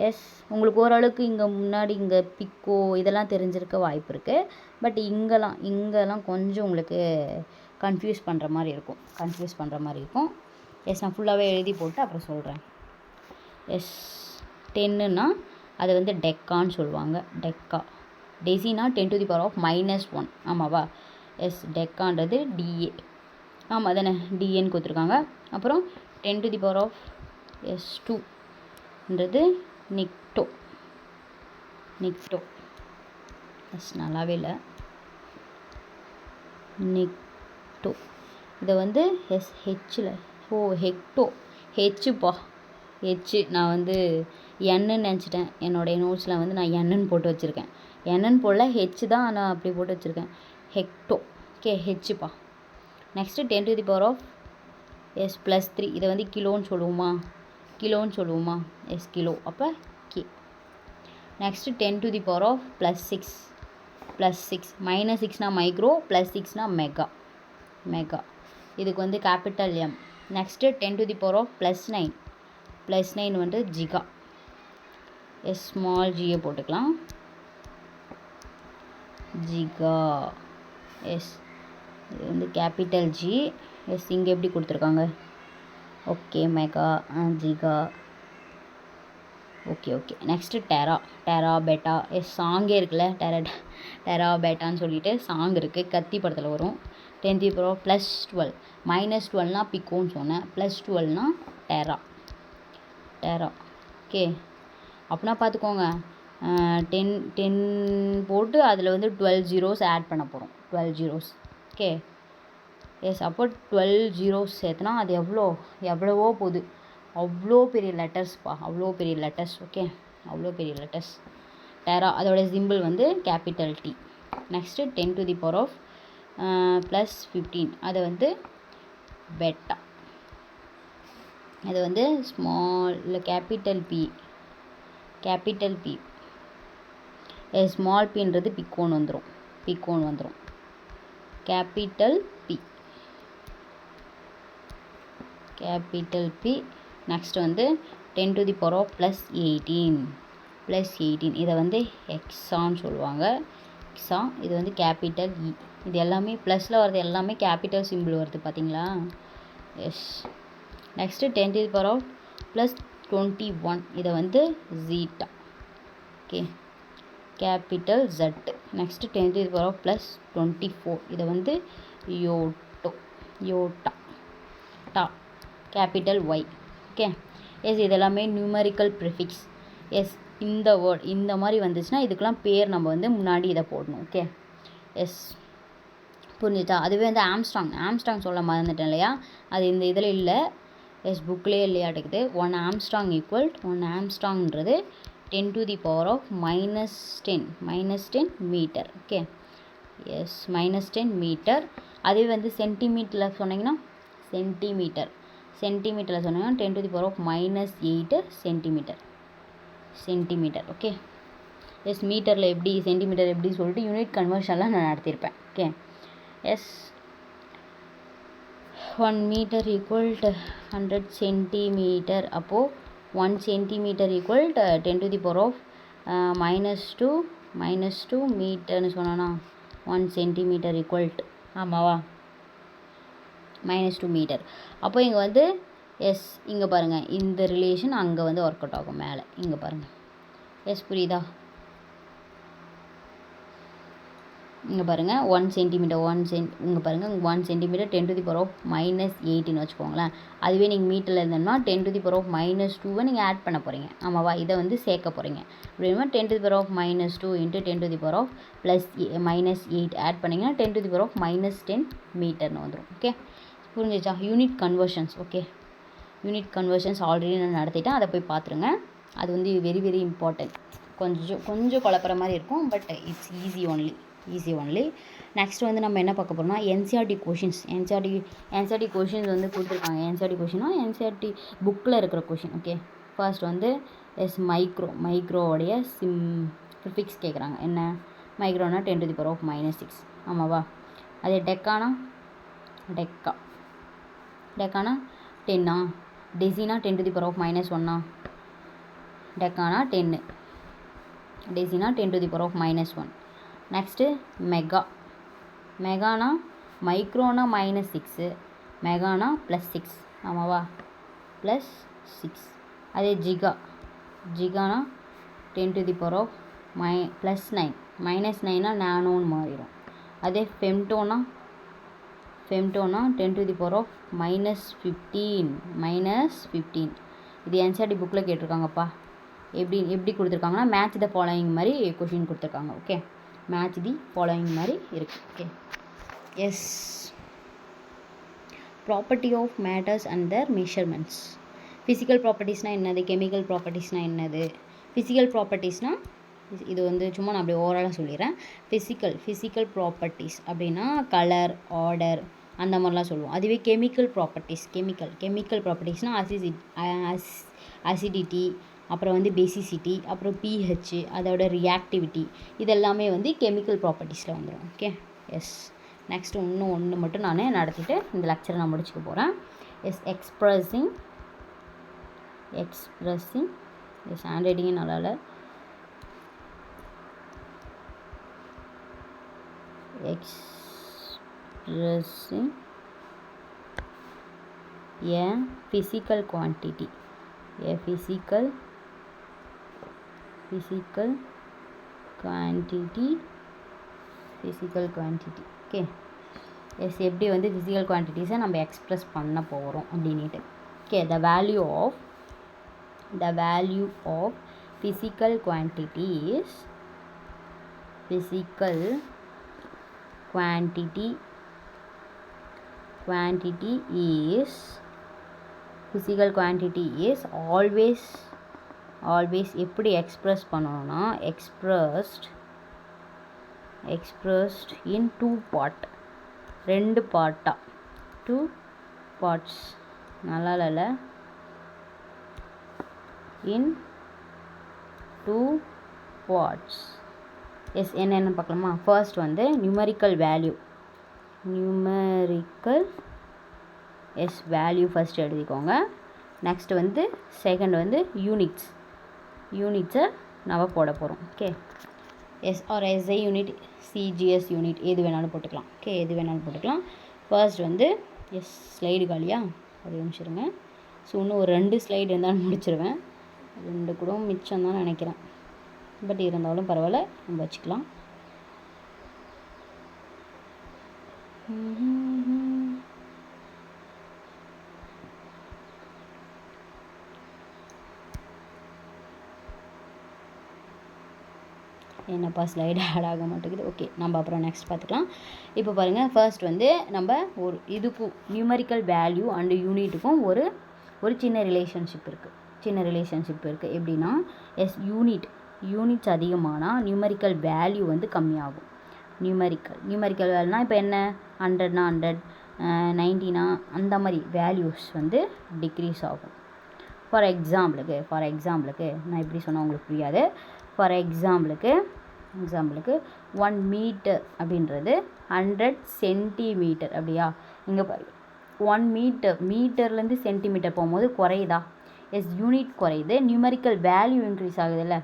S1: எஸ் உங்களுக்கு ஓரளவுக்கு இங்கே முன்னாடி இங்கே பிக்கோ இதெல்லாம் தெரிஞ்சிருக்க வாய்ப்பு இருக்குது. பட் இங்கெல்லாம் கொஞ்சம் உங்களுக்கு கன்ஃபியூஸ் பண்ணுற மாதிரி இருக்கும். எஸ் நான் ஃபுல்லாகவே எழுதி போட்டு அப்புறம் சொல்கிறேன். எஸ் 10ன்னா அது வந்து டெக்கான்னு சொல்லுவாங்க. டெசினா 10⁻⁻1 ஆமாவா? எஸ் டெக்கான்றது டிஏ. ஆமாம் தானே, டிஏன்னு கொடுத்துருக்காங்க. அப்புறம் 10⁻2ன்றது நிக்டோ. எஸ் நல்லாவே இல்லை. நிக்டோ இதை வந்து ஹெச்சில் ஹெச்சுப்பா. நான் வந்து என்னன்னு நினச்சிட்டேன். என்னுடைய நோட்ஸில் வந்து நான் என்னன்னு போட்டு வச்சுருக்கேன். என்னன்னு போடல, ஹெச் தான் நான் அப்படி போட்டு வச்சுருக்கேன். ஹெக்டோ. ஓகே, ஹெச்சுப்பா. நெக்ஸ்ட்டு 10⁻+3 இதை வந்து கிலோன்னு சொல்லுவோமா? Yes kilo. அப்போ கே. நெக்ஸ்ட்டு 10⁻+6 -6னா மைக்ரோ, +6னா மெகா. இதுக்கு வந்து கேபிட்டல் எம். நெக்ஸ்ட்டு 10⁻+9 +9 வந்து ஜிகா. எஸ் ஸ்மால் ஜியை போட்டுக்கலாம். ஜிகா. எஸ் இது வந்து கேபிட்டல் ஜி. எஸ் இங்கே எப்படி கொடுத்துருக்காங்க? Okay mega giga. Okay. Next tera peta. Yes சாங்கே இருக்குல்ல, டெரா பெட்டான்னு சொல்லிட்டு சாங் இருக்குது, கத்தி படத்தில் வரும். 10⁻+12 -12னா பிக்கோன்னு சொன்னேன், +12னா டெரா. ஓகே, அப்படின்னா பார்த்துக்கோங்க. 10 போட்டு அதில் வந்து 12 ஜீரோஸ் ஆட் பண்ண போகிறோம். 12 ஜீரோஸ். ஓகே. எஸ் அப்போ 12 ஜீரோஸ் சேர்த்துனா அது எவ்வளவோ போகுது. அவ்வளோ பெரிய லெட்டர்ஸ்ப்பா, ஓகே, அவ்வளோ பெரிய லெட்டர்ஸ். டெரா அதோட சிம்பிள் வந்து கேபிட்டல் டி. நெக்ஸ்ட்டு 10⁻+15 அது வந்து பெட்டா. அது வந்து ஸ்மால் கேபிட்டல் பி. ஸ்மால் பின்றது பிக்கோன் வந்துடும். Capital B. நெக்ஸ்ட் வந்து 10⁻+18 இதை வந்து எக்ஸான்னு சொல்லுவாங்க. இது வந்து கேபிட்டல் இ. இது எல்லாமே ப்ளஸில் வர்றது எல்லாமே கேபிட்டல் சிம்பிள் வருது பார்த்தீங்களா? எஸ். நெக்ஸ்ட்டு 10⁻+21 இதை வந்து zetta. Okay, capital Z. Next 10⁻+24 இதை வந்து yotta, capital Y. Okay. Yes இதெல்லாமே நியூமரிக்கல் ப்ரிஃபிக்ஸ். எஸ் இந்த வேர்ட் இந்த மாதிரி வந்துச்சுன்னா இதுக்கெலாம் பேர் நம்ம வந்து முன்னாடி இதை போடணும். ஓகே. எஸ் புரிஞ்சுச்சா? அதுவே வந்து ஆம்ஸ்ட்ராங் சொல்ல மறந்துட்டேன் இல்லையா? அது இந்த இதில் இல்லை. எஸ் புக்லேயே இல்லையாட்டுக்குது. 1 ஆம்ஸ்ட்ராங்ன்றது 10⁻−10 மீட்டர். ஓகே. Yes -10 metre. அதே வந்து சென்டிமீட்டரில் சொன்னீங்கன்னா சென்டிமீட்டரில் சொன்னீங்கன்னா 10⁻−8 சென்டிமீட்டர். ஓகே. எஸ் மீட்டரில் எப்படி, சென்டிமீட்டர் எப்படி சொல்லிட்டு யூனிட் கன்வர்ஷன்லாம் நான் நடத்தியிருப்பேன். Okay. Yes 1 metre equal 100 centimetre. அப்போது 1 சென்டிமீட்டர் ஈக்குவல் 10⁻−2 மீட்டர்னு சொன்னோன்னா 1 சென்டிமீட்டர் ஈக்குவல் ஆமாவா -2 மீட்டர். அப்போ இங்கே வந்து எஸ் இங்கே பாருங்கள், இந்த ரிலேஷன் அங்கே வந்து ஒர்க் அவுட் ஆகும் மேலே. இங்கே பாருங்கள். எஸ் புரியுதா? இங்கே பாருங்கள் 1 சென்டிமீட்டர் இங்கே பாருங்கள் 1 சென்டிமீட்டர் 10⁻−8ன்னு வச்சுக்கோங்களேன். அதுவே நீங்கள் மீட்டரில் இருந்தோம்னா 10⁻−2 நீங்கள் ஆட் பண்ண போகிறீங்க. ஆமாவா? இதை வந்து சேர்க்க போகிறீங்க. அப்படின்னா 10⁻−2 × 10⁻+−8 ஆட் பண்ணிங்கன்னா 10⁻−10 மீட்டர்னு வந்துடும். ஓகே, புரிஞ்சிச்சா? Unit conversions. Okay, unit conversions already நான் நடத்திட்டேன், அதை போய் பார்த்துருங்க. அது வந்து வெரி வெரி இம்பார்ட்டன்ட். கொஞ்சம் குழப்புற மாதிரி இருக்கும், but it's easy only. Next வந்து நம்ம என்ன பார்க்க போகிறோம்னா என்சிஆர்டி கொஷின்ஸ். என்சிஆர்டி கொஷின்ஸ் வந்து கொடுத்துருக்காங்க. என்சிஆர்டி புக்கில் இருக்கிற கொஷின். ஓகே, ஃபர்ஸ்ட் வந்து எஸ் மைக்ரோவோடைய ப்ரிஃபிக்ஸ் கேட்குறாங்க. என்ன மைக்ரோனா 10⁻−6 ஆமாவா? அதே டெக்கானா 10 டெசினா 10⁻−1 டெக்கானா 10, டெசினா 10 to the power of -1. Next மெகானா மைக்ரோனா -6, மெகானா +6 ஆமாவா, +6. அதே ஜிகானா 10 to the power of +9, -9னா நானோன்னு மாறிடும். அதே ஃபெம்டோனா 10 to the power of -15. இது என்சிஆர்டி புக்கில் கேட்டிருக்காங்கப்பா. எப்படி கொடுத்துருக்காங்கன்னா மேட்ச் த ஃபாலோயிங் மாதிரி கொஷின் கொடுத்துருக்காங்க. ஓகே, மேட்ச் தி ஃபாலோயிங் மாதிரி இருக்குது. Okay, yes. Property of matters and their measurements. Physical ப்ராப்பர்ட்டிஸ்னால் என்னது, கெமிக்கல் ப்ராப்பர்ட்டிஸ்னால் என்னது? ஃபிசிக்கல் ப்ராப்பர்ட்டிஸ்னால் இது சும்மா நான் அப்படியே ஓவராலாக சொல்லிடுறேன். ஃபிசிக்கல் ப்ராப்பர்ட்டிஸ் அப்படின்னா கலர், ஆர்டர் அந்த மாதிரிலாம் சொல்லுவோம். அதுவே கெமிக்கல் ப்ராப்பர்ட்டிஸ்னால் அசிடிட்டி, அப்புறம் பேசிசிட்டி, அப்புறம் pH, அதோட ரியாக்டிவிட்டி, இதெல்லாமே கெமிக்கல் ப்ராப்பர்ட்டிஸில் வந்துடும். Okay, S. நெக்ஸ்ட்டு இன்னும் ஒன்று மட்டும் நான் நடத்திட்டு இந்த லெக்சரை நான் முடிச்சுக்க போகிறேன். எஸ், எக்ஸ்ப்ரெஸிங் எஸ், ஹேண்ட் ரைட்டிங்கே நல்லா இல்லை. Expressing a physical quantity, physical quantity. Okay, yes. எப்படி ஃபிசிக்கல் குவான்டிட்டிஸை நம்ம எக்ஸ்ப்ரெஸ் பண்ண போகிறோம் அப்படின்ட்டு. Okay, the value of physical quantity is always எப்படி எக்ஸ்ப்ரெஸ் பண்ணணும்னா expressed in 2 parts. நல்லா இல்ல, in 2 parts. எஸ், என்னென்னு பார்க்கலாமா? First numerical value. Yes, value first எழுதிக்கோங்க. நெக்ஸ்ட்டு செகண்ட் யூனிட்ஸை நம்ம போட போகிறோம். Okay, yes or SI unit, CGS unit எது வேணாலும் போட்டுக்கலாம். ஓகே, எது வேணாலும் போட்டுக்கலாம். ஃபர்ஸ்ட் எஸ், ஸ்லைடு காலியா, ஒரு நிமிஷம் இருங்க. ஸோ இன்னும் ஒரு 2 ஸ்லைடு இருந்தாலும் முடிச்சிருவேன். 2 கூட மிச்சம் தான் நினைக்கிறேன், பட் இருந்தாலும் பரவாயில்ல, நம்ம வச்சுக்கலாம். என்னப்பா ஸ்லைடு ஆட் ஆக மாட்டேங்குது. ஓகே, நம்ம அப்புறம் நெக்ஸ்ட் பார்த்துக்கலாம். இப்போ பாருங்கள், ஃபர்ஸ்ட் நம்ம ஒரு இதுக்கும் நியூமரிக்கல் வேல்யூ அண்டு யூனிட்டுக்கும் ஒரு சின்ன ரிலேஷன்ஷிப் இருக்குது. எப்படின்னா, எஸ், யூனிட்ஸ் அதிகமானால் நியூமரிக்கல் வேல்யூ கம்மியாகும். நியூமரிக்கல் வேல்யூனா இப்போ என்ன, 100னா 100, 90னா அந்த மாதிரி வேல்யூஸ் டிக்ரீஸ் ஆகும். ஃபார் எக்ஸாம்பிளுக்கு நான் இப்படி சொன்னால் உங்களுக்கு புரியாது. ஃபார் எக்ஸாம்பிளுக்கு 1 மீட்டர் அப்படின்றது 100 சென்டிமீட்டர் அப்படியா? இங்கே பாரு, 1 மீட்டர்லேருந்து சென்டிமீட்டர் போகும்போது குறையுதா? எஸ், யூனிட் குறையுது, நியூமரிக்கல் வேல்யூ இன்க்ரீஸ் ஆகுதுல்ல,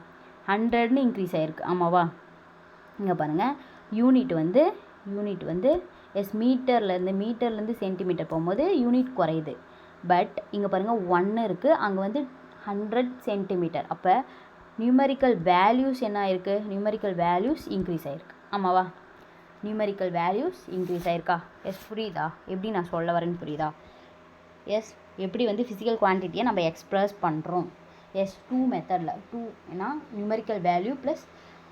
S1: 100ன்னு இன்க்ரீஸ் ஆகிருக்கு ஆமாவா? இங்கே பாருங்கள், யூனிட் எஸ், மீட்டர்லேருந்து சென்டிமீட்டர் போகும்போது யூனிட் குறையுது. பட் இங்கே பாருங்கள் 1 இருக்குது, அங்கே 100 சென்டிமீட்டர். அப்போ நியூமரிக்கல் வேல்யூஸ் என்ன ஆயிருக்கு? நியூமரிக்கல் வேல்யூஸ் இன்க்ரீஸ் ஆகிருக்கு ஆமாவா? நியூமரிக்கல் வேல்யூஸ் இன்க்ரீஸ் ஆகிருக்கா? எஸ், புரியுதா எப்படி நான் சொல்ல வரேன்னு புரியுதா? எஸ், எப்படி ஃபிசிக்கல் குவான்டிட்டியை நம்ம எக்ஸ்ப்ரெஸ் பண்ணுறோம்? எஸ், 2 மெத்தடில். ஏன்னா நியூமரிக்கல் வேல்யூ ப்ளஸ்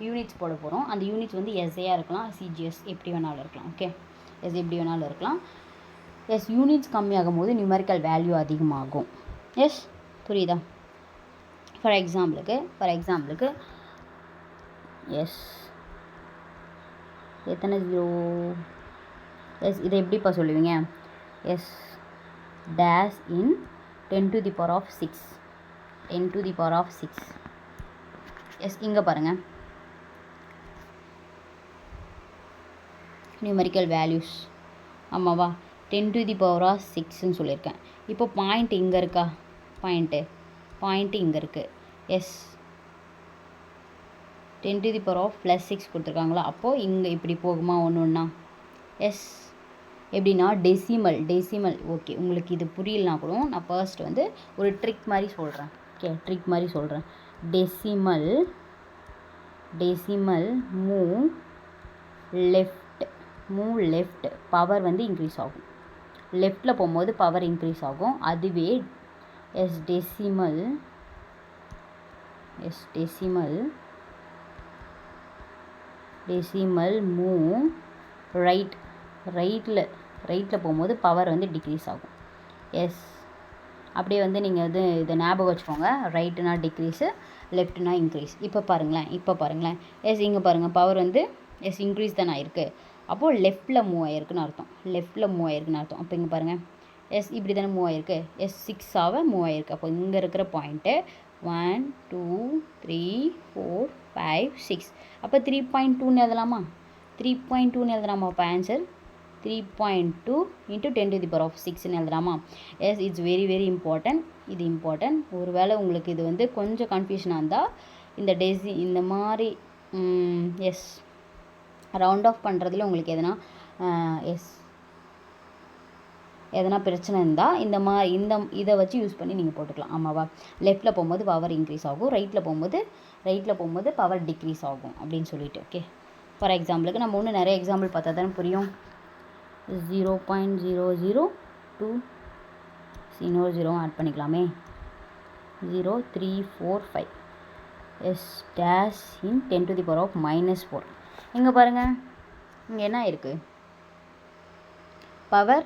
S1: யூனிட்ஸ் போட போகிறோம். அந்த யூனிட்ஸ் எஸ்ஐயாக இருக்கலாம், சிஜிஎஸ் எப்படி வேணாலும் இருக்கலாம். ஓகே, எஸ் எப்படி வேணாலும் இருக்கலாம். எஸ், யூனிட்ஸ் கம்மியாகும் போது நியூமரிக்கல் வேல்யூ அதிகமாகும். எஸ், புரியுதா? ஃபார் எக்ஸாம்பிளுக்கு எஸ், எத்தனை 0? எஸ், இதை எப்படிப்பா சொல்லுவீங்க? Yes, dash in 10 to the power of 6. Yes, இங்கே பாருங்கள், நியூமரிக்கல் வேல்யூஸ் ஆமாவா? 10 to the power of 6ன்னு சொல்லியிருக்கேன். இப்போ பாயிண்ட் இங்கே இருக்கா? பாயிண்ட்டு இங்கே இருக்குது. Yes 10 to the power of +6 கொடுத்துருக்காங்களா, அப்போது இங்கே இப்படி போகுமா ஒன்று ஒன்றா? எஸ் எப்படின்னா டெசிமல். ஓகே, உங்களுக்கு இது புரியலனா கூட நான் ஃபர்ஸ்ட் வந்து ஒரு ட்ரிக் மாதிரி சொல்கிறேன். ஓகே, ட்ரிக் மாதிரி சொல்கிறேன். டெசிமல் மூவ் லெஃப்ட் பவர் வந்து இன்க்ரீஸ் ஆகும். லெஃப்டில் போகும்போது பவர் இன்க்ரீஸ் ஆகும். அதுவே டெசிமல் மூவ் ரைட்டில் போகும்போது பவர் வந்து டிக்ரீஸ் ஆகும். எஸ் அப்படியே வந்து நீங்கள் வந்து இதை ஞாபகம் வச்சுக்கோங்க. ரைட்டுனா டிக்ரீஸு, லெஃப்ட்னா இன்க்ரீஸ். இப்போ பாருங்களேன். எஸ் இங்கே பாருங்கள், பவர் வந்து இன்க்ரீஸ் தானே ஆயிருக்கு. அப்போது லெஃப்ட்டில் மூவ் ஆகிருக்குன்னு அர்த்தம். அப்போ இங்கே பாருங்கள், இப்படி தானே மூவ் ஆகிருக்கு. 6ஆக மூவ் ஆகிருக்கு. அப்போ இங்கே இருக்கிற பாயிண்ட்டு 1 2 3 4 5 6. அப்போ 3.2ன்னு எழுதலாமா? 3.2ன்னு எழுதலாமா? அப்போ answer 3.2 × 10 to the power of 6ன்னு எழுதலாமா? Yes it's very important. இது இம்பார்ட்டன்ட். ஒரு வேளை உங்களுக்கு இது வந்து கொஞ்சம் கன்ஃபியூஷனாக இருந்தால் இந்த மாதிரி ரவுண்ட் ஆஃப் பண்ணுறதுல உங்களுக்கு எதனா பிரச்சனை இருந்தால் இதை வச்சு யூஸ் பண்ணி நீங்கள் போட்டுக்கலாம். ஆமாவா? லெஃப்ட்டில் போகும்போது பவர் இன்க்ரீஸ் ஆகும், ரைட்டில் போகும்போது பவர் டிக்ரீஸ் ஆகும் அப்படின்னு சொல்லிட்டு. ஓகே, ஃபார் எக்ஸாம்பிளுக்கு நம்ம இன்னும் நிறைய எக்ஸாம்பிள் பார்த்தா தானே புரியும். 0.002 இன்னொரு 0 add பண்ணிக்கலாமே. 0 3 4 5 in 10 to the power of -4. இங்கே பாருங்கள், இங்கே என்ன இருக்குது? பவர்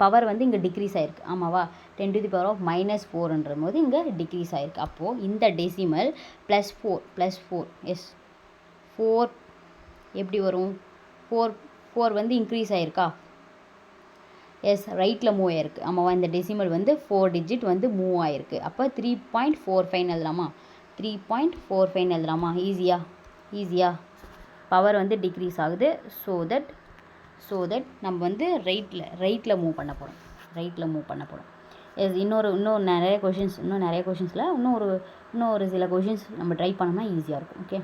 S1: பவர் வந்து இங்கே டிக்ரீஸ் ஆகிருக்கு. ஆமாவா? 10 to the power of -4ன்ற போது இங்கே டிக்ரீஸ் ஆகிருக்கு. அப்போது இந்த டெசிமல் +4 எஸ் 4 எப்படி வரும்? 4 வந்து இன்க்ரீஸ் ஆகிருக்கா? எஸ் ரைட்டில் மூவ் ஆகிருக்கு. ஆமாவா? இந்த டெசிமல் வந்து 4 டிஜிட் வந்து மூவ் ஆகிருக்கு. அப்போ 3.45 எழுதலாமா? 3.45 எழுதலாமா? ஈஸியாக பவர் வந்து டிக்ரீஸ் ஆகுது. ஸோ தட் நம்ம வந்து ரைட்டில் மூவ் பண்ண போகிறோம். எஸ் இன்னும் நிறைய கொஷின்ஸில் இன்னும் ஒரு சில கொஷின்ஸ் நம்ம ட்ரை பண்ணோம்னா ஈஸியாக இருக்கும். Okay,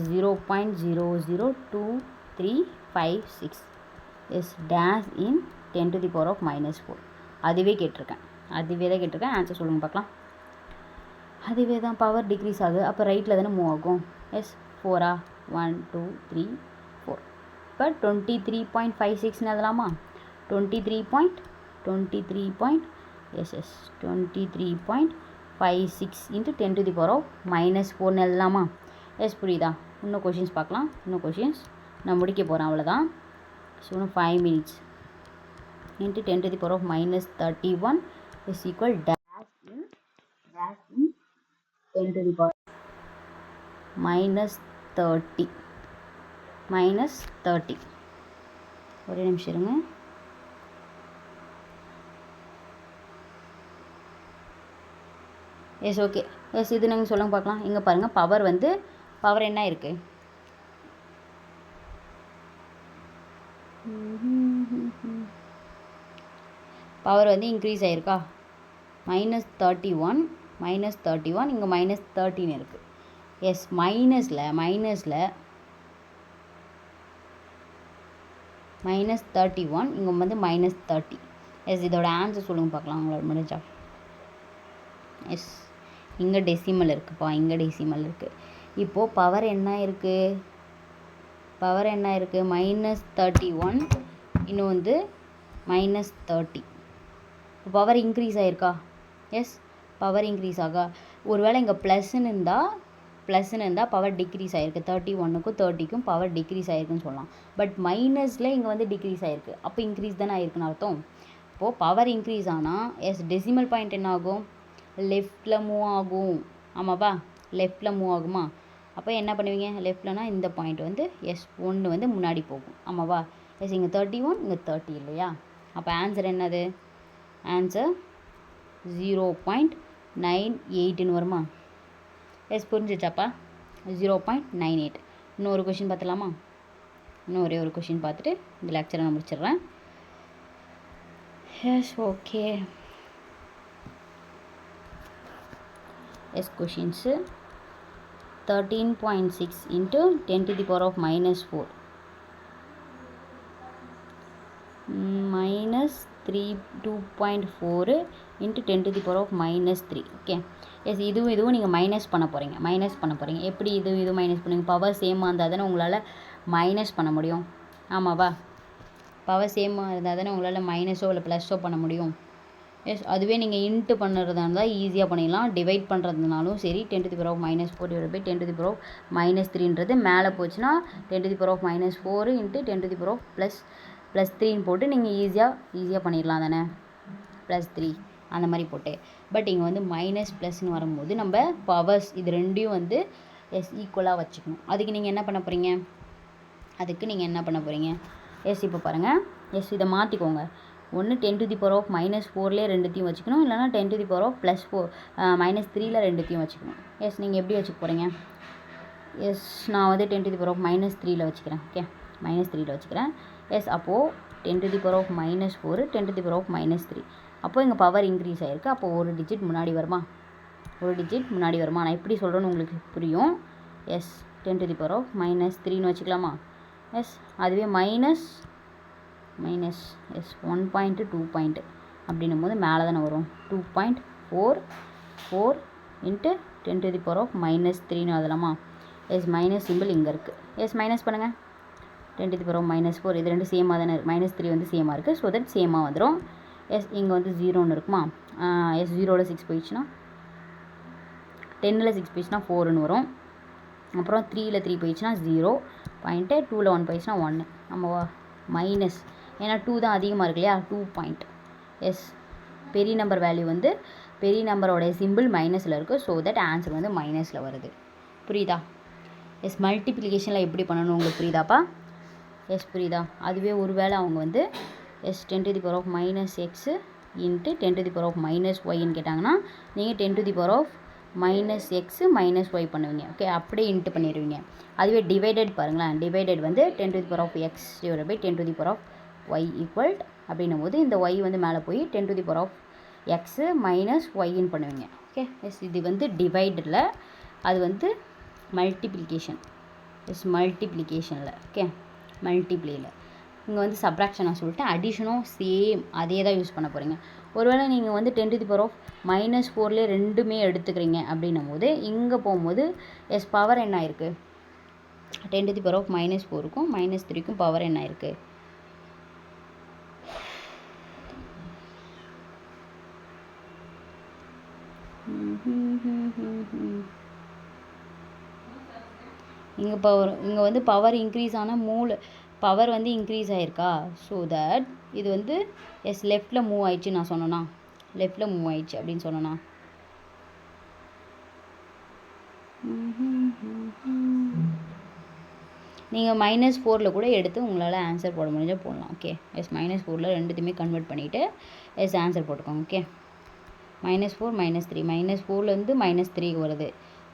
S1: 0.00235 dash in 10 to the power of -4. அதுவே தான் கேட்டிருக்கேன். ஆன்சர் சொல்லுங்கள் பார்க்கலாம். அதுவே தான் பவர் டிக்ரீஸ் ஆகுது. அப்போ ரைட்டில் தானே மூவ் ஆகும். எஸ் 4 1 2 3 4. இப்போ 23.56ன்னு எழுதலாமா? 23.56 × 10 to the power of -4ன்னு எழுதலாமா? எஸ் புரியுதா? இன்னும் கொஷின்ஸ் பார்க்கலாம். நான் முடிக்க போகிறேன், அவ்வளோதான். ஸோ இன்னும் 5 minutes. × 10 to the power of -31 = dash in 10 to the power -30. ஒரே நிமிஷம் இருங்க. S okay. எஸ் இது நீங்கள் சொல்லுங்க பார்க்கலாம். இங்கே பாருங்கள், பவர் என்ன இருக்குது? பவர் வந்து இன்க்ரீஸ் ஆகிருக்கா? -31 இங்கே -13 இருக்குது. எஸ் மைனஸில் -31 இங்கே வந்து -30. எஸ் இதோட ஆன்சர் சொல்லுங்கள் பார்க்கலாம் உங்களோட முடிஞ்சா. எஸ் இங்கே டெசிமல் இருக்குப்பா, இப்போது பவர் என்ன இருக்குது? -31 இன்னும் வந்து -30. பவர் இன்க்ரீஸ் ஆகிருக்கா? எஸ் பவர் இன்க்ரீஸ் ஆகா. ஒருவேளை இங்கே ப்ளஸ்ன்னு இருந்தால் பவர் டிக்ரீஸ் ஆகிருக்கு. 31க்கும் 30க்கும் பவர் டிக்ரீஸ் ஆகிருக்குன்னு சொல்லலாம். பட் மைனஸில் இங்கே வந்து டிக்ரீஸ் ஆகிருக்கு. அப்போ இன்க்ரீஸ் தானே ஆகிருக்குன்னு அர்த்தம். இப்போது பவர் இன்க்ரீஸ் ஆனால் எஸ் டெசிமல் பாயிண்ட் என்ன ஆகும்? லெஃப்டில் மூவ் ஆகும். ஆமாப்பா, லெஃப்டில் மூவ் ஆகுமா? அப்போ என்ன பண்ணுவீங்க? லெஃப்ட்லனா இந்த பாயிண்ட் வந்து எஸ் 1 வந்து முன்னாடி போகும். ஆமாவா? எஸ் இங்கே 31 இங்கே 30 இல்லையா? அப்போ ஆன்சர் என்னது? ஆன்சர் 0.98ன்னு வருமா? எஸ் புரிஞ்சிச்சாப்பா? 0.98. இன்னொரு கொஷின் பார்த்துலாமா? இன்னும் ஒரே ஒரு கொஷின் பார்த்துட்டு இந்த லெக்சரை நான் முடிச்சிடுறேன். Yes okay. Yes questions 13.6 into 10 to the power of minus 4 minus 2.4 into 10 to the power of minus 3. Okay yes இதுவும் நீங்கள் மைனஸ் பண்ண போகிறீங்க எப்படி இது மைனஸ் பண்ணுவீங்க? பவர் சேமாக இருந்தால் தானே உங்களால் மைனஸ் பண்ண முடியும். ஆமாவா? பவர் சேமாக இருந்தால் தானே உங்களால் மைனஸோ இல்லை ப்ளஸ்ஸோ பண்ண முடியும். எஸ் அதுவே நீங்கள் இன்ட்டு பண்ணுறதா இருந்தால் ஈஸியாக பண்ணிடலாம். டிவைட் பண்ணுறதுனாலும் சரி 10 to the power of minus 4 divided by 10 to the power of minus 3ன்றது மேலே போச்சுன்னா 10 to the power of minus 4 into 10 to the power of plus 3ன்னு போட்டு நீங்கள் ஈஸியாக பண்ணிடலாம் தானே. +3 அந்த மாதிரி போட்டு. பட் இங்கே வந்து மைனஸ் ப்ளஸ்ன்னு வரும்போது நம்ம பவர்ஸ் இது ரெண்டையும் வந்து எஸ் ஈக்குவலாக வச்சுக்கணும். அதுக்கு நீங்கள் என்ன பண்ண போகிறீங்க? எஸ் இப்போ பாருங்கள். எஸ் இதை மாற்றிக்கோங்க. ஒன்று 10 to the power of minus 4லே ரெண்டுத்தையும் வச்சுக்கணும். இல்லைனா 10 to the power of minus 3ல ரெண்டுத்தையும் வச்சுக்கணும். எஸ் நீங்கள் எப்படி வச்சுக்க போகிறீங்க? எஸ் நான் வந்து 10 to the power of minus 3ல வச்சுக்கிறேன். ஓகே minus 3ல வச்சுக்கிறேன். எஸ் அப்போது 10 to the power of minus 4 10 to the power of minus 3. அப்போது இங்கே பவர் இன்க்ரீஸ் ஆகிருக்கு. அப்போது ஒரு டிஜிட் முன்னாடி வருமா? நான் எப்படி சொல்கிறேன்னு உங்களுக்கு புரியும். Yes 10 to the power of minus 3ன்னு வச்சுக்கலாமா? எஸ் அதுவே மைனஸ் எஸ் 1.2 அப்படின்னும் போது மேலே தானே வரும். 2.44 into 10 to the power of minus 3ன்னு அதலாமா? எஸ் மைனஸ் சிம்பிள் இங்கே இருக்குது. எஸ் மைனஸ் பண்ணுங்கள். 10 to the power of minus 4 இது ரெண்டு சேமாக தானே இருக்குது. minus 3 வந்து சேமாக இருக்குது. ஸோ தட் சேமாக வந்துடும். எஸ் இங்கே வந்து 0ன்னு இருக்குமா? எஸ் 0ல் 6 போயிடுச்சுன்னா 10ல் 6 போயிடுச்சுன்னா 4ன்னு வரும். அப்புறம் 3ல் 3 போயிடுச்சுன்னா 0. 2ல் 1 போயிடுச்சுன்னா 1. ஆமாவா? மைனஸ் ஏன்னா 2 தான் அதிகமாக இருக்கு இல்லையா? 2. எஸ் பெரிய நம்பர் வேல்யூ வந்து பெரிய நம்பரோடைய சிம்பிள் மைனஸில் இருக்குது. ஸோ தட் ஆன்சர் வந்து மைனஸில் வருது. புரியுதா? எஸ் மல்டிப்ளிகேஷனில் எப்படி பண்ணணும் உங்களுக்கு புரியுதாப்பா? எஸ் புரியுதா? அதுவே ஒரு வேளை அவங்க வந்து S 10 to the power of minus x into 10 to the power of minus yன்னு கேட்டாங்கன்னா நீங்கள் 10 to the power of minus x minus y பண்ணுவீங்க. ஓகே அப்படியே இன்ட்டு பண்ணிடுவீங்க. அதுவே டிவைடட் பாருங்களேன். டிவைடட் வந்து 10 to the power of x divided by 10 to the power of y equal அப்படின்னும் போது இந்த y வந்து மேலே போய் 10 to the power of x minus yன்னு பண்ணுவீங்க. ஓகே எஸ் இது வந்து டிவைடில், அது வந்து மல்டிப்ளிகேஷன். எஸ் மல்டிப்ளிகேஷனில் ஓகே மல்டிப்ளேயில் இங்கே வந்து சப்ராக்ஷனாக சொல்லிட்டு அடிஷனும் சேம் அதே தான் யூஸ் பண்ண போகிறீங்க. ஒருவேளை நீங்கள் வந்து 10 to the power of minus 4லே ரெண்டுமே எடுத்துக்கிறீங்க அப்படின்னும் போது இங்கே போகும்போது எஸ் பவர் என்ன ஆயிருக்கு? 10 to the power of minus 4க்கும் minus 3க்கும் பவர் என்ன ஆயிருக்கு? இங்கே வந்து பவர் இன்க்ரீஸ் ஆனால் பவர் வந்து இன்க்ரீஸ் ஆகிருக்கா? ஸோ தட் இது வந்து எஸ் லெஃப்டில் மூவ் ஆயிடுச்சு நான் சொன்னேன்னா, லெஃப்டில் மூவ் ஆயிடுச்சு அப்படின்னு சொன்னேன்னா நீங்கள் -4ல் கூட எடுத்து உங்களால் ஆன்சர் போட முடிஞ்சால் போடலாம். ஓகே எஸ் -4ல் ரெண்டுத்தையுமே கன்வெர்ட் பண்ணிவிட்டு எஸ் ஆன்சர் போட்டுக்கோங்க. ஓகே -4 -3 -4லேருந்து -3 வருது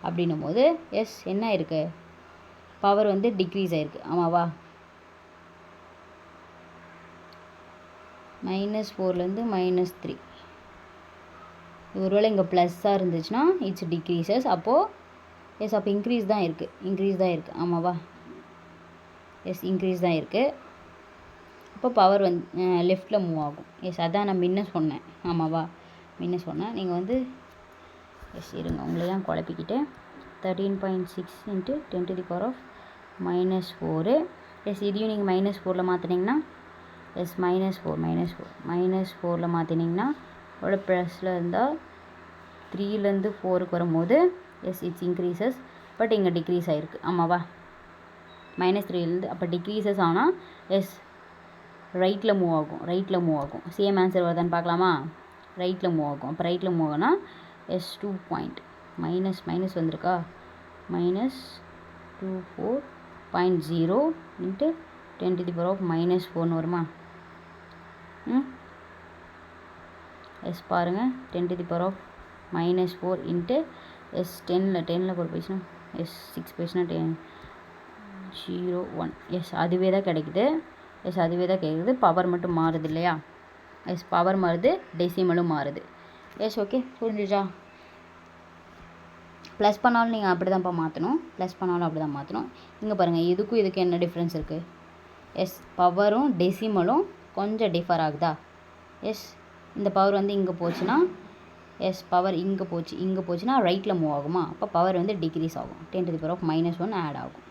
S1: அப்படின்னும் போது எஸ் என்ன இருக்குது? பவர் வந்து டிக்ரீஸ் ஆகிருக்கு. ஆமாவா? -4லேருந்து -3 ஒருவேளை இங்கே ப்ளஸ்ஸாக இருந்துச்சுன்னா இட்ஸ் டிக்ரீசஸ். அப்போது எஸ் அப்போ இன்க்ரீஸ் தான் இருக்குது. ஆமாவா? எஸ் இன்க்ரீஸ் தான் இருக்குது. அப்போ பவர் வந்து லெஃப்டில் மூவ் ஆகும். எஸ் அதான் நான் முன்ன சொன்னேன். ஆமாவா? முன்ன சொன்னேன். நீங்கள் வந்து எஸ் இருங்க உங்களை தான் குழப்பிக்கிட்டு 13.6 into 10 to the power of -4 yes இதையும் நீங்கள் -4ல் மாற்றினீங்கன்னா எஸ் -4ல் மாற்றினீங்கன்னா ஒரு ப்ளஸில் இருந்தால் 3லேருந்து 4க்கு வரும்போது எஸ் இட்ஸ் இன்க்ரீசஸ். பட் இங்கே டிக்ரீஸ் ஆகிருக்கு. ஆமாவா? -3லேருந்து அப்போ டிக்ரீசஸ் ஆனால் எஸ் ரைட்டில் மூவ் ஆகும். சேம் ஆன்சர் வருதான்னு பார்க்கலாமா? ரைட்டில் மூவ் ஆகும். அப்போ ரைட்டில் மூவ் ஆகுனா எஸ் 2 பாயிண்ட் மைனஸ் வந்திருக்கா? -24.0 into 10 to the power of -4ன்னு வருமா? எஸ் பாருங்கள் 10 to the power of -4 into S 10ல் ஒரு போயிடுச்சுன்னா எஸ் 6 போயிடுச்சுன்னா 0 1 எஸ் அதுவே தான் கிடைக்குது. பவர் மட்டும் மாறுது இல்லையா? எஸ் பவர் மாறுது, டெசிமலும் மாறுது. எஸ் ஓகே புரிஞ்சுச்சா? ப்ளஸ் பண்ணாலும் நீங்கள் அப்படி தான்ப்பா மாற்றணும், ப்ளஸ் பண்ணாலும் அப்படி தான் மாற்றணும். இங்கே பாருங்கள், இதுக்கும் இதுக்கு என்ன டிஃப்ரென்ஸ் இருக்குது? எஸ், பவரும் டெசிமலும் கொஞ்சம் டிஃபர் ஆகுதா? எஸ், இந்த பவர் வந்து இங்கே போச்சுன்னா, எஸ் பவர் இங்கே போச்சுன்னா ரைட்டில் மூவ் ஆகுமா? அப்போ பவர் வந்து டிக்ரீஸ் ஆகும், 10⁻⁻1 ஆட் ஆகும்.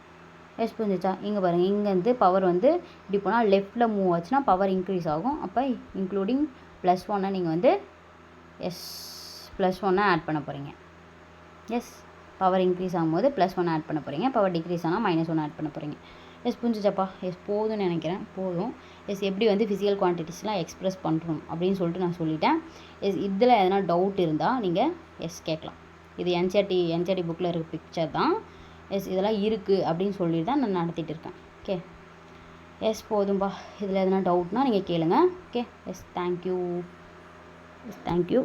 S1: எஸ், புரிஞ்சிச்சா? இங்கே பாருங்கள், இங்கேருந்து பவர் வந்து இப்படி போனால் லெஃப்ட்டில் மூவ் ஆச்சுன்னா பவர் இன்க்ரீஸ் ஆகும். அப்போ இன்க்ளூடிங் +1 நீங்கள் வந்து எஸ் +1 ஆட் பண்ண போகிறீங்க. எஸ், பவர் இன்க்ரீஸ் ஆகும்போது +1 ஆட் பண்ண போகிறீங்க, பவர் டிக்ரீஸ் ஆனால் -1 ஆட் பண்ண போகிறீங்க. எஸ், புரிஞ்சிச்சாப்பா? எஸ், போதும்னு நினைக்கிறேன், போதும். எஸ், எப்படி வந்து ஃபிசிக்கல் குவான்டிட்டிஸ்லாம் எக்ஸ்ப்ரெஸ் பண்ணுறோம் அப்படின்னு சொல்லிட்டு நான் சொல்லிட்டேன். எஸ், இதில் எதனா டவுட் இருந்தால் நீங்கள் எஸ் கேட்கலாம். இது என்சிஆர்டி புக்கில் இருக்க பிக்சர் தான். எஸ், இதெல்லாம் இருக்குது அப்படின்னு சொல்லிட்டு தான் நான் நடத்திட்டு இருக்கேன். ஓகே, எஸ் போதும்பா. இதில் எதனா டவுட்னால் நீங்கள் கேளுங்க. Okay, yes thank you. Yes thank you.